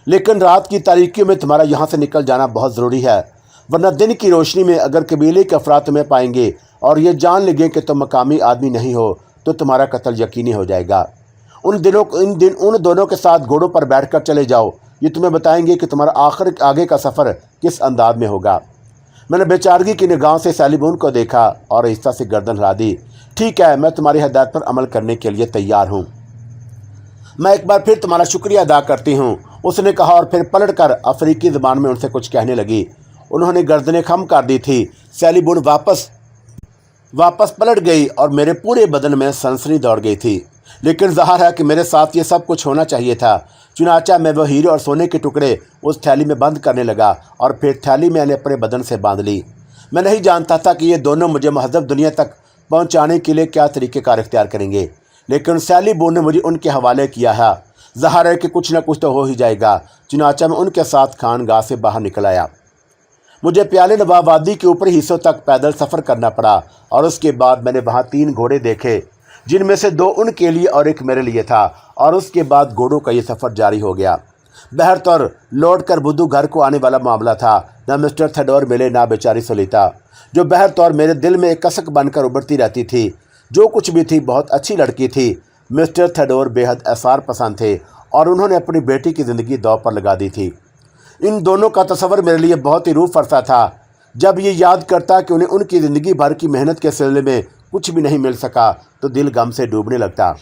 लेकिन रात की तारीकियों में तुम्हारा यहाँ से निकल जाना बहुत ज़रूरी है, वरना दिन की रोशनी में अगर कबीले के अफराद तुम्हें पाएंगे और ये जान लगे कि तुम मकामी आदमी नहीं हो तो तुम्हारा कत्ल यकीनी हो जाएगा। उन दोनों के साथ घोड़ों पर बैठकर चले जाओ। ये तुम्हें बताएंगे कि तुम्हारा आगे का सफ़र किस अंदाज में होगा। मैंने बेचारगी की निगाह से सैली बून को देखा और आहिस्ता से गर्दन हिला दी। ठीक है, मैं तुम्हारी हदायत पर अमल करने के लिए तैयार हूँ। मैं एक बार फिर तुम्हारा शुक्रिया अदा करती हूँ, उसने कहा और फिर पलटकर अफ्रीकी ज़बान में उनसे कुछ कहने लगी। उन्होंने गर्दनें खम कर दी थी। सैली बून वापस पलट गई और मेरे पूरे बदन में सनसनी दौड़ गई थी, लेकिन ज़ाहिर है कि मेरे साथ ये सब कुछ होना चाहिए था। चुनाचा मैं वो हीरे और सोने के टुकड़े उस थैली में बंद करने लगा और फिर थैली मैंने अपने बदन से बांध ली। मैं नहीं जानता था कि ये दोनों मुझे महज़ब दुनिया तक पहुंचाने के लिए क्या तरीक़ेकार इख्तियार करेंगे, लेकिन सैली बून ने मुझे उनके हवाले किया है। ज़ाहिर है कि कुछ न कुछ तो हो ही जाएगा। चुनाचा मैं उनके साथ खानगाह से बाहर निकल आया। मुझे प्याले नवाब वादी के ऊपरी हिस्सों तक पैदल सफ़र करना पड़ा और उसके बाद मैंने वहाँ 3 घोड़े देखे, जिनमें से 2 उनके लिए और एक मेरे लिए था, और उसके बाद घोड़ों का ये सफ़र जारी हो गया। बहरतौर लौट कर बुद्धू घर को आने वाला मामला था। न मिस्टर थेडोर मिले, ना बेचारी सोलिता, जो बहरतौर मेरे दिल में एक कसक बनकर उभरती रहती थी। जो कुछ भी थी, बहुत अच्छी लड़की थी। मिस्टर थेडोर बेहद आसार पसंद थे और उन्होंने अपनी बेटी की ज़िंदगी दांव पर लगा दी थी। इन दोनों का तस्वर मेरे लिए बहुत ही रूह फरसा था। जब ये याद करता कि उन्हें उनकी ज़िंदगी भर की मेहनत के सिलसिले में कुछ भी नहीं मिल सका तो दिल गम से डूबने लगता।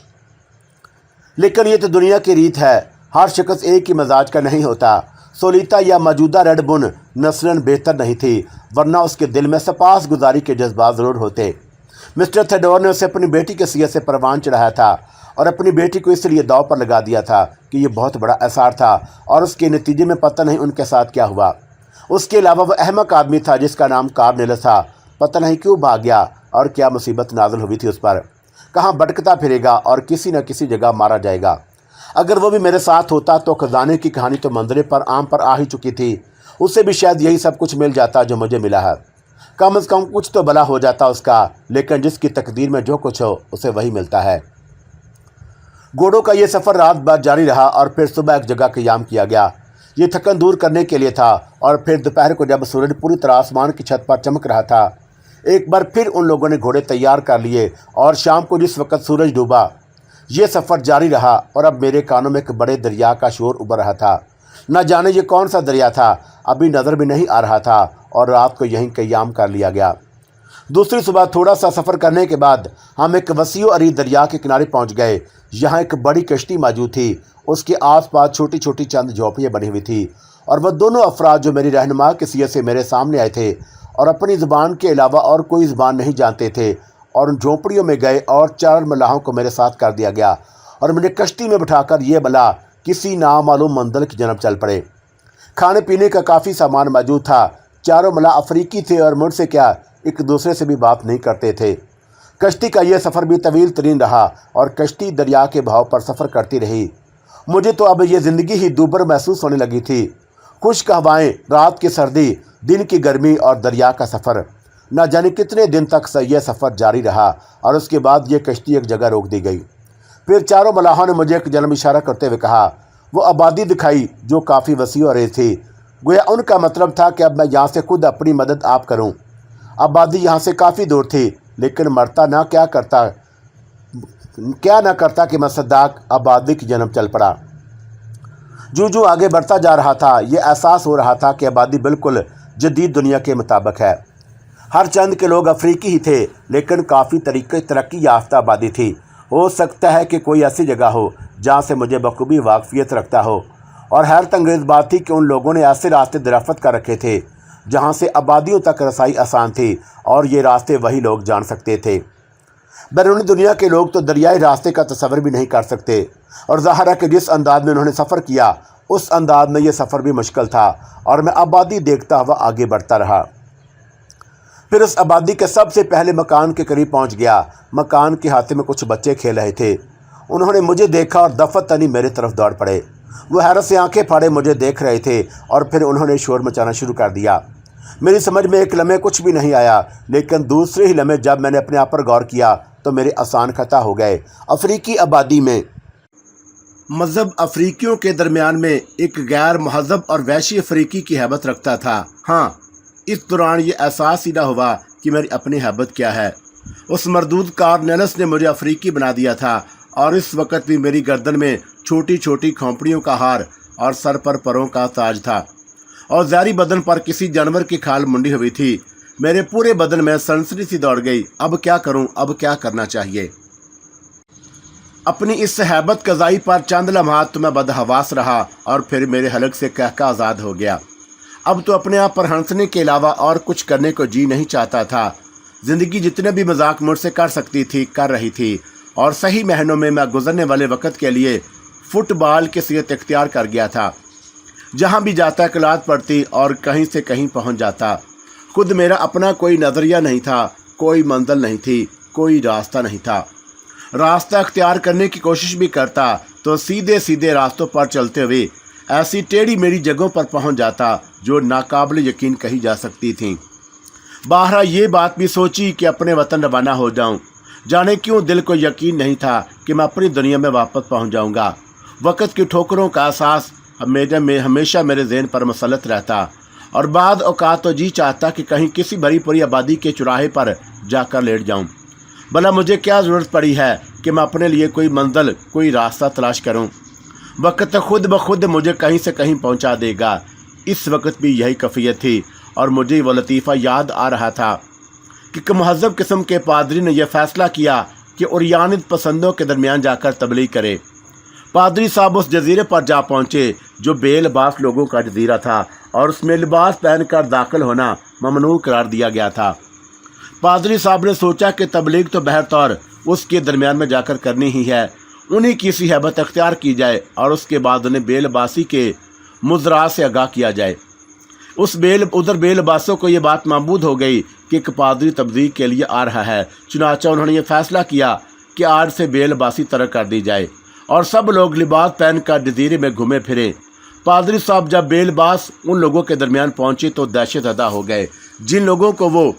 लेकिन ये तो दुनिया की रीत है, हर शख्स एक ही मिजाज का नहीं होता। सोलिता या मौजूदा रेड बून नस्लन बेहतर नहीं थी, वरना उसके दिल में सपास गुजारी के जज्बात ज़रूर होते। मिस्टर थेडोर ने उसे अपनी बेटी के सियत से परवान चढ़ाया था और अपनी बेटी को इसलिए दाव पर लगा दिया था कि ये बहुत बड़ा एसार था और उसके नतीजे में पता नहीं उनके साथ क्या हुआ। उसके अलावा वह अहमक आदमी था जिसका नाम कार्नेलस था। पता नहीं क्यों भाग गया और क्या मुसीबत नाज़िल हुई थी उस पर। कहाँ भटकता फिरेगा और किसी न किसी जगह मारा जाएगा। अगर वो भी मेरे साथ होता तो खजाने की कहानी तो मंजरे पर आम पर आ ही चुकी थी। उसे भी शायद यही सब कुछ मिल जाता जो मुझे मिला है। कम से कम कुछ तो भला हो जाता उसका, लेकिन जिसकी तकदीर में जो कुछ हो उसे वही मिलता है। घोड़ों का ये सफ़र रात भर जारी रहा और फिर सुबह एक जगह क़याम किया गया। ये थकन दूर करने के लिए था। और फिर दोपहर को जब सूरज पूरी तरह आसमान की छत पर चमक रहा था, एक बार फिर उन लोगों ने घोड़े तैयार कर लिए और शाम को जिस वक्त सूरज डूबा, ये सफ़र जारी रहा। और अब मेरे कानों में एक बड़े दरिया का शोर उभर रहा था। न जाने ये कौन सा दरिया था, अभी नज़र भी नहीं आ रहा था। और रात को यहीं क़याम कर लिया गया। दूसरी सुबह थोड़ा सा सफ़र करने के बाद हम एक वसीओ अरी दरिया के किनारे पहुंच गए। यहाँ एक बड़ी कश्ती मौजूद थी। उसके आसपास छोटी छोटी चंद झोपड़ियाँ बनी हुई थी। और वह दोनों अफराद जो मेरी रहनुमा की हैसियत से मेरे सामने आए थे और अपनी ज़ुबान के अलावा और कोई ज़ुबान नहीं जानते थे, और उन झोपड़ियों में गए और 4 मलाहों को मेरे साथ कर दिया गया और मैंने कश्ती में बिठाकर ये मलाह किसी नामालूम मंजिल की जानब चल पड़े। खाने पीने का काफ़ी सामान मौजूद था। चारों मलाह अफ्रीकी थे और मुझसे क्या एक दूसरे से भी बात नहीं करते थे। कश्ती का यह सफ़र भी तवील तरीन रहा और कश्ती दरिया के बहाव पर सफ़र करती रही। मुझे तो अब ये ज़िंदगी ही दूभर महसूस होने लगी थी। खुश्क हवाएं, रात की सर्दी, दिन की गर्मी और दरिया का सफ़र। न जाने कितने दिन तक यह सफ़र जारी रहा और उसके बाद ये कश्ती एक जगह रोक दी गई। फिर चारों मलाहों ने मुझे एक जानब इशारा करते हुए कहा। वो आबादी दिखाई जो काफ़ी वसी और रेज़ थी। गोया उनका मतलब था कि अब मैं यहाँ से खुद अपनी मदद आप करूँ। आबादी यहाँ से काफ़ी दूर थी, लेकिन मरता क्या ना करता कि मैं सद्दाक आबादी की जानब चल पड़ा। जो आगे बढ़ता जा रहा था, ये एहसास हो रहा था कि आबादी बिल्कुल जदीद दुनिया के मुताबिक है। हर चंद के लोग अफ्रीकी ही थे, लेकिन काफ़ी तरक्की याफ्ता आबादी थी। हो सकता है कि कोई ऐसी जगह हो जहाँ से मुझे बखूबी वाकफियत रखता हो। और हैरत अंगेज़ बात थी कि उन लोगों ने ऐसे रास्ते दराफ्त कर रखे थे जहाँ से आबादियों तक रसाई आसान थी, और ये रास्ते वही लोग जान सकते थे। बैरूनी दुनिया के लोग तो दरियाई रास्ते का तस्वर भी नहीं कर सकते। और ज़ाहिर है कि जिस अंदाज में उन्होंने सफ़र किया, उस अंदाज में यह सफ़र भी मुश्किल था। और मैं आबादी देखता हुआ आगे बढ़ता रहा। फिर उस आबादी के सबसे पहले मकान के करीब पहुंच गया। मकान के हाथे में कुछ बच्चे खेल रहे थे। उन्होंने मुझे देखा और दफ़तनी मेरी तरफ दौड़ पड़े। वो हैरत से आंखें फाड़े मुझे देख रहे थे और फिर उन्होंने शोर मचाना शुरू कर दिया। मेरी समझ में एक लम्हे कुछ भी नहीं आया, लेकिन दूसरे ही लम्हे जब मैंने अपने आप पर गौर किया तो मेरे आसान खता हो गए। अफ्रीकी आबादी में मज़हब अफ्रीकियों के दरमियान में एक गैर महज़ब और वैशी अफ्रीकी की हैबत रखता था। हाँ, इस दौरान ये एहसास ही ना हुआ कि मेरी अपनी हैबत क्या है। उस मरदूद कार्नेलस ने मुझे अफ्रीकी बना दिया था और इस वक्त भी मेरी गर्दन में छोटी छोटी खोपड़ियों का हार और सर पर परों का ताज था और ज़ारी बदन पर किसी जानवर की खाल मुंडी हुई थी। मेरे पूरे बदन में सनसनी सी दौड़ गई। अब क्या करूं, अब क्या करना चाहिए। अपनी इस हैबत कज़ाई पर चंद लम्हात तो मैं बदहवास रहा और फिर मेरे हलक से कहका आज़ाद हो गया। अब तो अपने आप पर हंसने के अलावा और कुछ करने को जी नहीं चाहता था। ज़िंदगी जितने भी मजाक मुझसे कर सकती थी कर रही थी, और सही महीनों में मैं गुजरने वाले वक़्त के लिए फुटबॉल की सीरत इख्तियार कर गया था। जहाँ भी जाता कलात पड़ती और कहीं से कहीं पहुँच जाता। खुद मेरा अपना कोई नज़रिया नहीं था, कोई मंजिल नहीं थी, कोई रास्ता नहीं था। रास्ता अख्तियार करने की कोशिश भी करता तो सीधे सीधे रास्तों पर चलते हुए ऐसी टेढ़ी मेढ़ी जगहों पर पहुंच जाता जो नाकाबिल यकीन कही जा सकती थीं। बाहर ये बात भी सोची कि अपने वतन रवाना हो जाऊं। जाने क्यों दिल को यकीन नहीं था कि मैं अपनी दुनिया में वापस पहुंच जाऊंगा। वक़्त की ठोकरों का एहसास हमेशा मेरे ज़हन पर मुसल्लत रहता और बाद औकात तो जी चाहता कि कहीं किसी भरी पूरी आबादी के चौराहे पर जाकर लेट जाऊं। भला मुझे क्या ज़रूरत पड़ी है कि मैं अपने लिए कोई मंजिल, कोई रास्ता तलाश करूं। वक़्त खुद ब खुद मुझे कहीं से कहीं पहुंचा देगा। इस वक्त भी यही कैफियत थी और मुझे वो लतीफ़ा याद आ रहा था कि एक महज़ब किस्म के पादरी ने यह फ़ैसला किया कि उरियानित पसंदों के दरमियान जाकर तबलीग करे। पादरी साहब उस जजीरे पर जा पहुँचे जो बेलिबास लोगों का जजीरा था और उसमें लिबास पहनकर दाखिल होना ममनू करार दिया गया था। पादरी साहब ने सोचा कि तबलीग तो बहरतौर उसके दरमियान में जाकर करनी ही है, उन्हीं की सी हैबत अख्तियार की जाए और उसके बाद उन्हें बेलिबासी के मुजरा से आगाह किया जाए। उधर बेलिबासों को ये बात महमूद हो गई कि एक पादरी तबलीग के लिए आ रहा है। चुनाचा उन्होंने ये फैसला किया कि आज से बेलिबासी तरक कर दी जाए और सब लोग लिबास पहनकर जजीरे में घूमे फिरे। पादरी साहब जब बेलिबास उन लोगों के दरमियान पहुंचे तो दहशत अदा हो गए। जिन लोगों को वो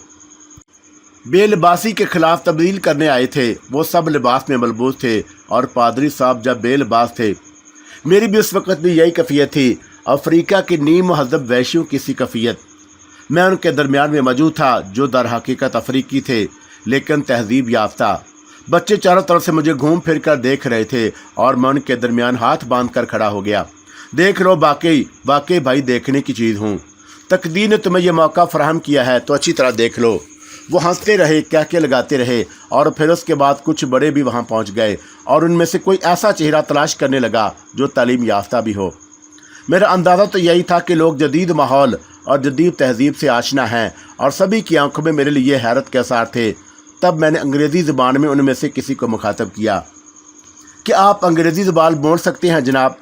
बेलिबासी के खिलाफ तब्दील करने आए थे वो सब लिबास में मलबूस थे और पादरी साहब जब बेलिबास थे। मेरी भी उस वक़्त भी यही कैफियत थी, अफ्रीका की नीम महज़ब वैश्यों की सी कैफियत। मैं उनके दरमियान में मौजूद था जो दर हकीकत अफ्रीकी थे लेकिन तहजीब याफ्ता। बच्चे चारों तरफ से मुझे घूम फिर कर देख रहे थे और मैं उनके दरमियान हाथ बांध कर खड़ा हो गया। देख लो, वाकई भाई देखने की चीज़ हूँ। तकदीर ने तुम्हें यह मौका फराहम किया है तो अच्छी तरह देख लो। वो हंसते रहे, कहके लगाते रहे और फिर उसके बाद कुछ बड़े भी वहाँ पहुँच गए और उनमें से कोई ऐसा चेहरा तलाश करने लगा जो तालीम याफ्ता भी हो। मेरा अंदाज़ा तो यही था कि लोग जदीद माहौल और जदीद तहजीब से आशना हैं और सभी की आंखों में मेरे लिए हैरत के आसार थे। तब मैंने अंग्रेज़ी ज़बान में उनमें से किसी को मुखातब किया कि आप अंग्रेज़ी ज़बान बोल सकते हैं जनाब।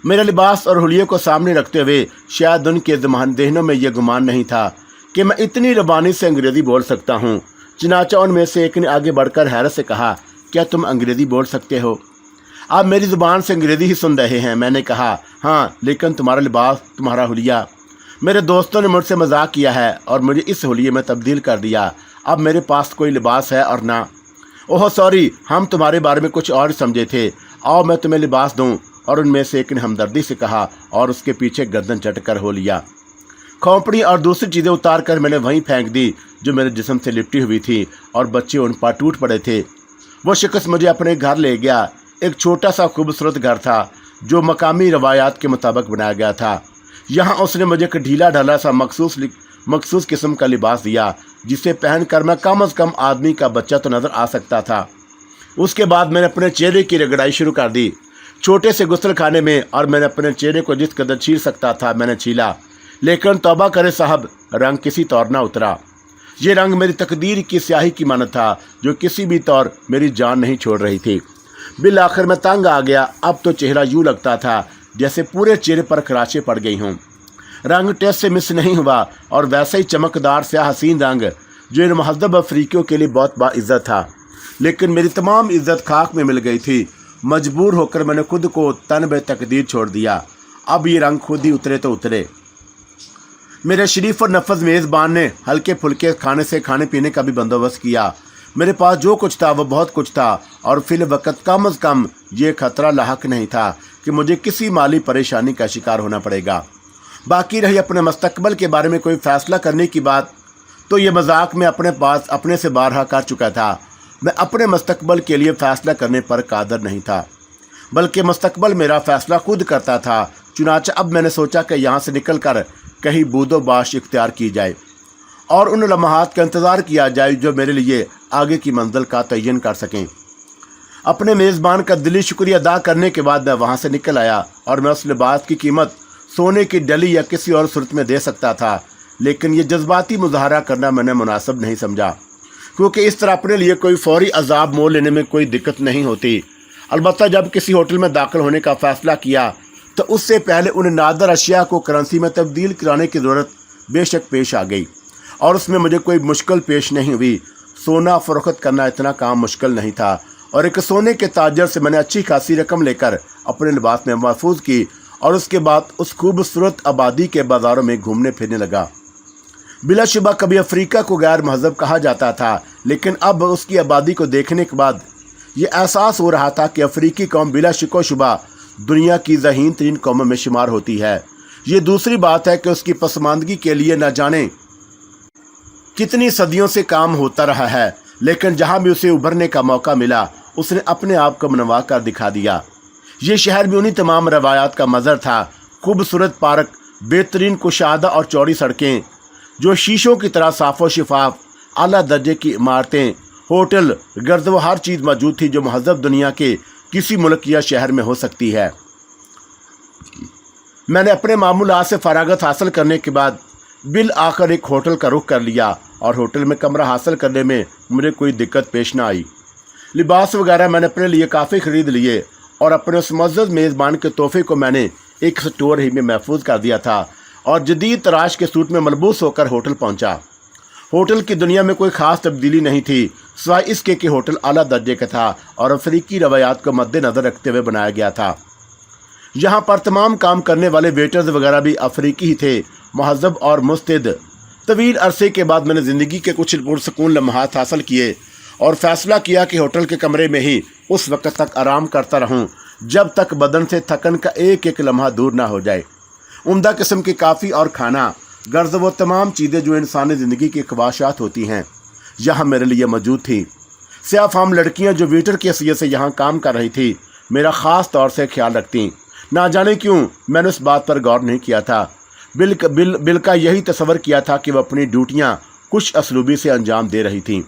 मेरे लिबास और हुलिये को सामने रखते हुए शायद उनके ज़हनों में यह गुमान नहीं था कि मैं इतनी रबानी से अंग्रेज़ी बोल सकता हूँ। चनाचा उनमें से एक ने आगे बढ़कर हैरत से कहा, क्या तुम अंग्रेज़ी बोल सकते हो? आप मेरी ज़ुबान से अंग्रेज़ी ही सुन रहे हैं। मैंने कहा, हाँ, लेकिन तुम्हारा लिबास, तुम्हारा हुलिया। मेरे दोस्तों ने मुझसे मजाक किया है और मुझे इस हुलिये में तब्दील कर दिया। अब मेरे पास कोई लिबास है और ना। ओह सॉरी, हम तुम्हारे बारे में कुछ और समझे थे। आओ मैं तुम्हें लिबास दूँ। और उनमें से एक ने हमदर्दी से कहा और उसके पीछे गर्दन चटकर हो लिया। खोपड़ी और दूसरी चीज़ें उतार कर मैंने वहीं फेंक दी जो मेरे जिस्म से लिपटी हुई थी और बच्चे उन पर टूट पड़े थे। वो शख्स मुझे अपने घर ले गया। एक छोटा सा खूबसूरत घर था जो मकामी रवायात के मुताबिक बनाया गया था। यहाँ उसने मुझे एक ढीला ढाला सा मखसूस किस्म का लिबास दिया जिसे पहनकर मैं कम अज़ कम आदमी का बच्चा तो नज़र आ सकता था। उसके बाद मैंने अपने चेहरे की रगड़ाई शुरू कर दी छोटे से गुस्ल खाने में और मैंने अपने चेहरे को जिस कदर छील सकता था मैंने छीला, लेकिन तौबा करे साहब, रंग किसी तौर ना उतरा। ये रंग मेरी तकदीर की स्याही की मानत था जो किसी भी तौर मेरी जान नहीं छोड़ रही थी। बिल आखिर मैं तंग आ गया। अब तो चेहरा यूँ लगता था जैसे पूरे चेहरे पर खराशें पड़ गई हों। रंग टेस्ट से मिस नहीं हुआ और वैसे ही चमकदार स्याह हसीन रंग जो इन महज़ब अफ्रीकियों के लिए बहुत बाइज़्ज़त था, लेकिन मेरी तमाम इज़्ज़त खाक में मिल गई थी। मजबूर होकर मैंने खुद को तन बे तकदीर छोड़ दिया। अब ये रंग खुद ही उतरे तो उतरे। मेरे शरीफ और नफज मेज़बान ने हल्के फुल्के खाने से खाने पीने का भी बंदोबस्त किया। मेरे पास जो कुछ था वो बहुत कुछ था और फिल वक़्त कम अज़ कम ये खतरा लाहक नहीं था कि मुझे किसी माली परेशानी का शिकार होना पड़ेगा। बाकी रही अपने मुस्तकबिल के बारे में कोई फ़ैसला करने की बात, तो ये मजाक मैं अपने पास अपने से बारहा कर चुका था। मैं अपने मुस्तकबिल के लिए फ़ैसला करने पर कादर नहीं था, बल्कि मुस्तकबिल मेरा फ़ैसला खुद करता था। चुनांचे अब मैंने सोचा कि यहाँ से निकल कर कहीं बूदो बाश इख्तियार की जाए और उन लम्हात का इंतज़ार किया जाए जो मेरे लिए आगे की मंजिल का तयन कर सकें। अपने मेज़बान का दिली शुक्रिया अदा करने के बाद मैं वहाँ से निकल आया और मैं उस लिबास की कीमत सोने की डली या किसी और सूरत में दे सकता था, लेकिन ये जज्बाती मुजाहरा करना मैंने मुनासिब नहीं समझा, क्योंकि इस तरह अपने लिए कोई फौरी अजाब मोल लेने में कोई दिक्कत नहीं होती। अलबत्ता जब किसी होटल में दाखिल होने का फ़ैसला किया तो उससे पहले उन नादर अशिया को करेंसी में तब्दील कराने की ज़रूरत बेशक पेश आ गई और उसमें मुझे कोई मुश्किल पेश नहीं हुई। सोना फ़रोख्त करना इतना काम मुश्किल नहीं था और एक सोने के ताजर से मैंने अच्छी खासी रकम लेकर अपने लिबास में महफूज की और उसके बाद उस खूबसूरत आबादी के बाज़ारों में घूमने फिरने लगा। बिलाशुबा कभी अफ्रीका को गैर महज़ब कहा जाता था, लेकिन अब उसकी आबादी को देखने के बाद ये एहसास हो रहा था कि अफ्रीकी कौम बिला शिको शुबा दुनिया की ज़हीन तरीन कौमों में शुमार होती है। ये दूसरी बात है कि उसकी पसमानदगी के लिए न जाने कितनी सदियों से काम होता रहा है, लेकिन जहाँ भी उसे उभरने का मौका मिला उसने अपने आप को मनवा कर दिखा दिया। ये शहर भी उन्हीं तमाम रवायात का मज़र था। खूबसूरत पार्क, बेहतरीन कुशादा और चौड़ी सड़कें जो शीशों की तरह साफ़ व शिफाफ, आला दर्जे की इमारतें, होटल, गर्द व हर चीज़ मौजूद थी जो महज़ब दुनिया के किसी मुल्क या शहर में हो सकती है। मैंने अपने मामूलात से फरागत हासिल करने के बाद बिल आकर एक होटल का रुख कर लिया और होटल में कमरा हासिल करने में मुझे कोई दिक्कत पेश ना आई। लिबास वगैरह मैंने अपने लिए काफ़ी ख़रीद लिए और अपने उस मुअज़्ज़ज़ मेज़बान के तोहफे को मैंने एक स्टोर ही में महफूज कर दिया था और जदीद तराश के सूट में मलबूस होकर होटल पहुंचा। होटल की दुनिया में कोई ख़ास तब्दीली नहीं थी, सिवाय इसके कि होटल आला दर्जे का था और अफ्रीकी रवायात को मद्देनज़र रखते हुए बनाया गया था। यहाँ पर तमाम काम करने वाले वेटर्स वगैरह भी अफ्रीकी ही थे, महज़ब और मुस्तैद। तवील अरसे के बाद मैंने ज़िंदगी के कुछ पुरसकून लम्हात हासिल किए और फैसला किया कि होटल के कमरे में ही उस वक्त तक आराम करता रहूं जब तक बदन से थकन का एक एक लम्हा दूर ना हो जाए। उम्दा किस्म की काफ़ी और खाना, गर्ज वो तमाम चीज़ें जो इंसानी ज़िंदगी की ख्वाहिशात होती हैं यहाँ मेरे लिए मौजूद थी। सियाफाम लड़कियाँ जो वेटर की हैसियत से यहाँ काम कर रही थी मेरा ख़ास तौर से ख्याल रखती। ना जाने क्यों मैंने उस बात पर गौर नहीं किया था। बिल का यही तस्वर किया था कि वह अपनी ड्यूटियाँ कुछ असलूबी से अंजाम दे रही थीं।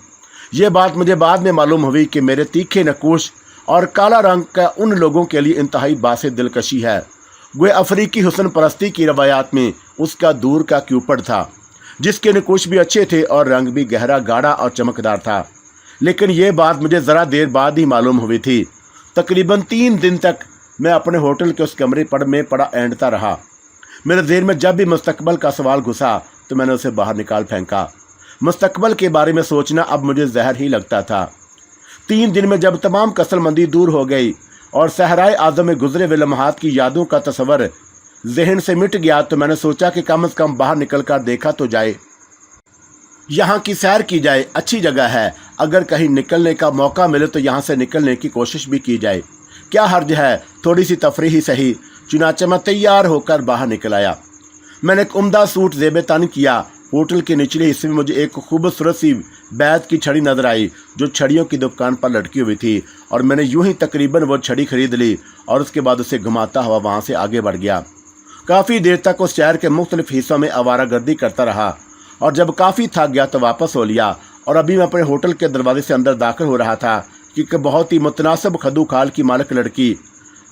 ये बात मुझे बाद में मालूम हुई कि मेरे तीखे नकूश और काला रंग का उन लोगों के लिए इंतहाई बासे दिलकशी है। वे अफ्रीकी हुस्न परस्ती की रवायात में उसका दूर का क्यूपड़ था, जिसके नकूश भी अच्छे थे और रंग भी गहरा, गाढ़ा और चमकदार था। लेकिन ये बात मुझे ज़रा देर बाद ही मालूम हुई थी। तकरीबन 3 दिन तक मैं अपने होटल के उस कमरे में पड़ा ऐंठता रहा। मेरे ज़हन में जब भी मुस्तकबल का सवाल घुसा तो मैंने उसे बाहर निकाल फेंका। मुस्तकबल के बारे में सोचना अब मुझे जहर ही लगता था। 3 दिन में जब तमाम कसलमंदी दूर हो गई और सहराए आज़म में गुजरे हुए लम्हात की यादों का तस्वर जहन से मिट गया तो मैंने सोचा कि कम से कम बाहर निकल कर देखा तो जाए, यहाँ की सैर की जाए। अच्छी जगह है, अगर कहीं निकलने का मौका मिले तो यहाँ से निकलने की कोशिश भी की जाए। क्या हर्ज है, थोड़ी सी तफरीह ही सही। चुनाचे मैं तैयार होकर बाहर निकल आया। मैंने एक उम्दा सूट ज़ेब तन किया। होटल के निचले हिस्से में मुझे एक खूबसूरत सी बैत की छड़ी नजर आई जो छड़ियों की दुकान पर लटकी हुई थी, और मैंने यूं ही तकरीबन वो छड़ी खरीद ली और उसके बाद उसे घुमाता हुआ वहाँ से आगे बढ़ गया। काफ़ी देर तक उस शहर के मुख्तलिफ हिस्सों में आवारागर्दी करता रहा और जब काफ़ी थक गया तो वापस हो लिया। और अभी मैं अपने होटल के दरवाजे से अंदर दाखिल हो रहा था कि एक बहुत ही मुतनासिब खदू खाल की मालिक लड़की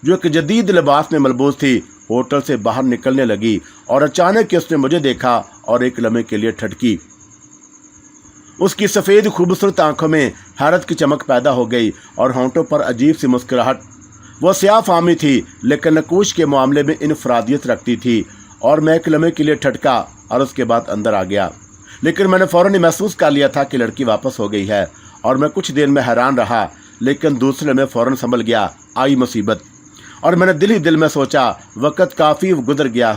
जो एक जदीद लिबास में मलबूस थी होटल से बाहर निकलने लगी, और अचानक ही उसने मुझे देखा और एक लम्हे के लिए ठटकी। उसकी सफ़ेद खूबसूरत आंखों में हैरत की चमक पैदा हो गई और होंठों पर अजीब सी मुस्कुराहट। वह सियाफामी थी लेकिन नकूश के मामले में इनफरादियत रखती थी, और मैं एक लम्हे के लिए ठटका और उसके बाद अंदर आ गया। लेकिन मैंने फ़ौरन ही महसूस कर लिया था कि लड़की वापस हो गई है, और मैं कुछ देर में हैरान रहा। लेकिन दूसरे में फ़ौरन संभल गया, आई मुसीबत। और मैंने दिल ही दिल में सोचा वक़्त काफ़ी गुजर गया।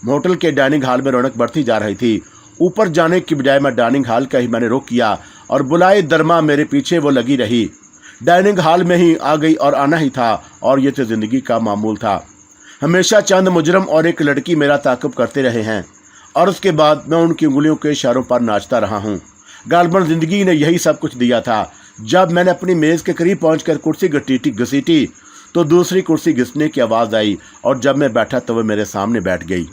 होटल के डाइनिंग हॉल में रौनक बढ़ती जा रही थी। ऊपर जाने की बजाय मैं डाइनिंग हॉल का ही मैंने रुख किया और बुलाए दरमा मेरे पीछे वो लगी रही। डाइनिंग हॉल में ही आ गई और आना ही था, और ये तो ज़िंदगी का मामूल था। हमेशा चंद मुजरम और एक लड़की मेरा ताक़ुब करते रहे हैं, और उसके बाद मैं उनकी उंगलियों के इशारों पर नाचता रहा हूँ। गालबन ज़िंदगी ने यही सब कुछ दिया था। जब मैंने अपनी मेज़ के करीब पहुंचकर कुर्सी घसीटी तो दूसरी कुर्सी घिसने की आवाज़ आई, और जब मैं बैठा तो वह मेरे सामने बैठ गई।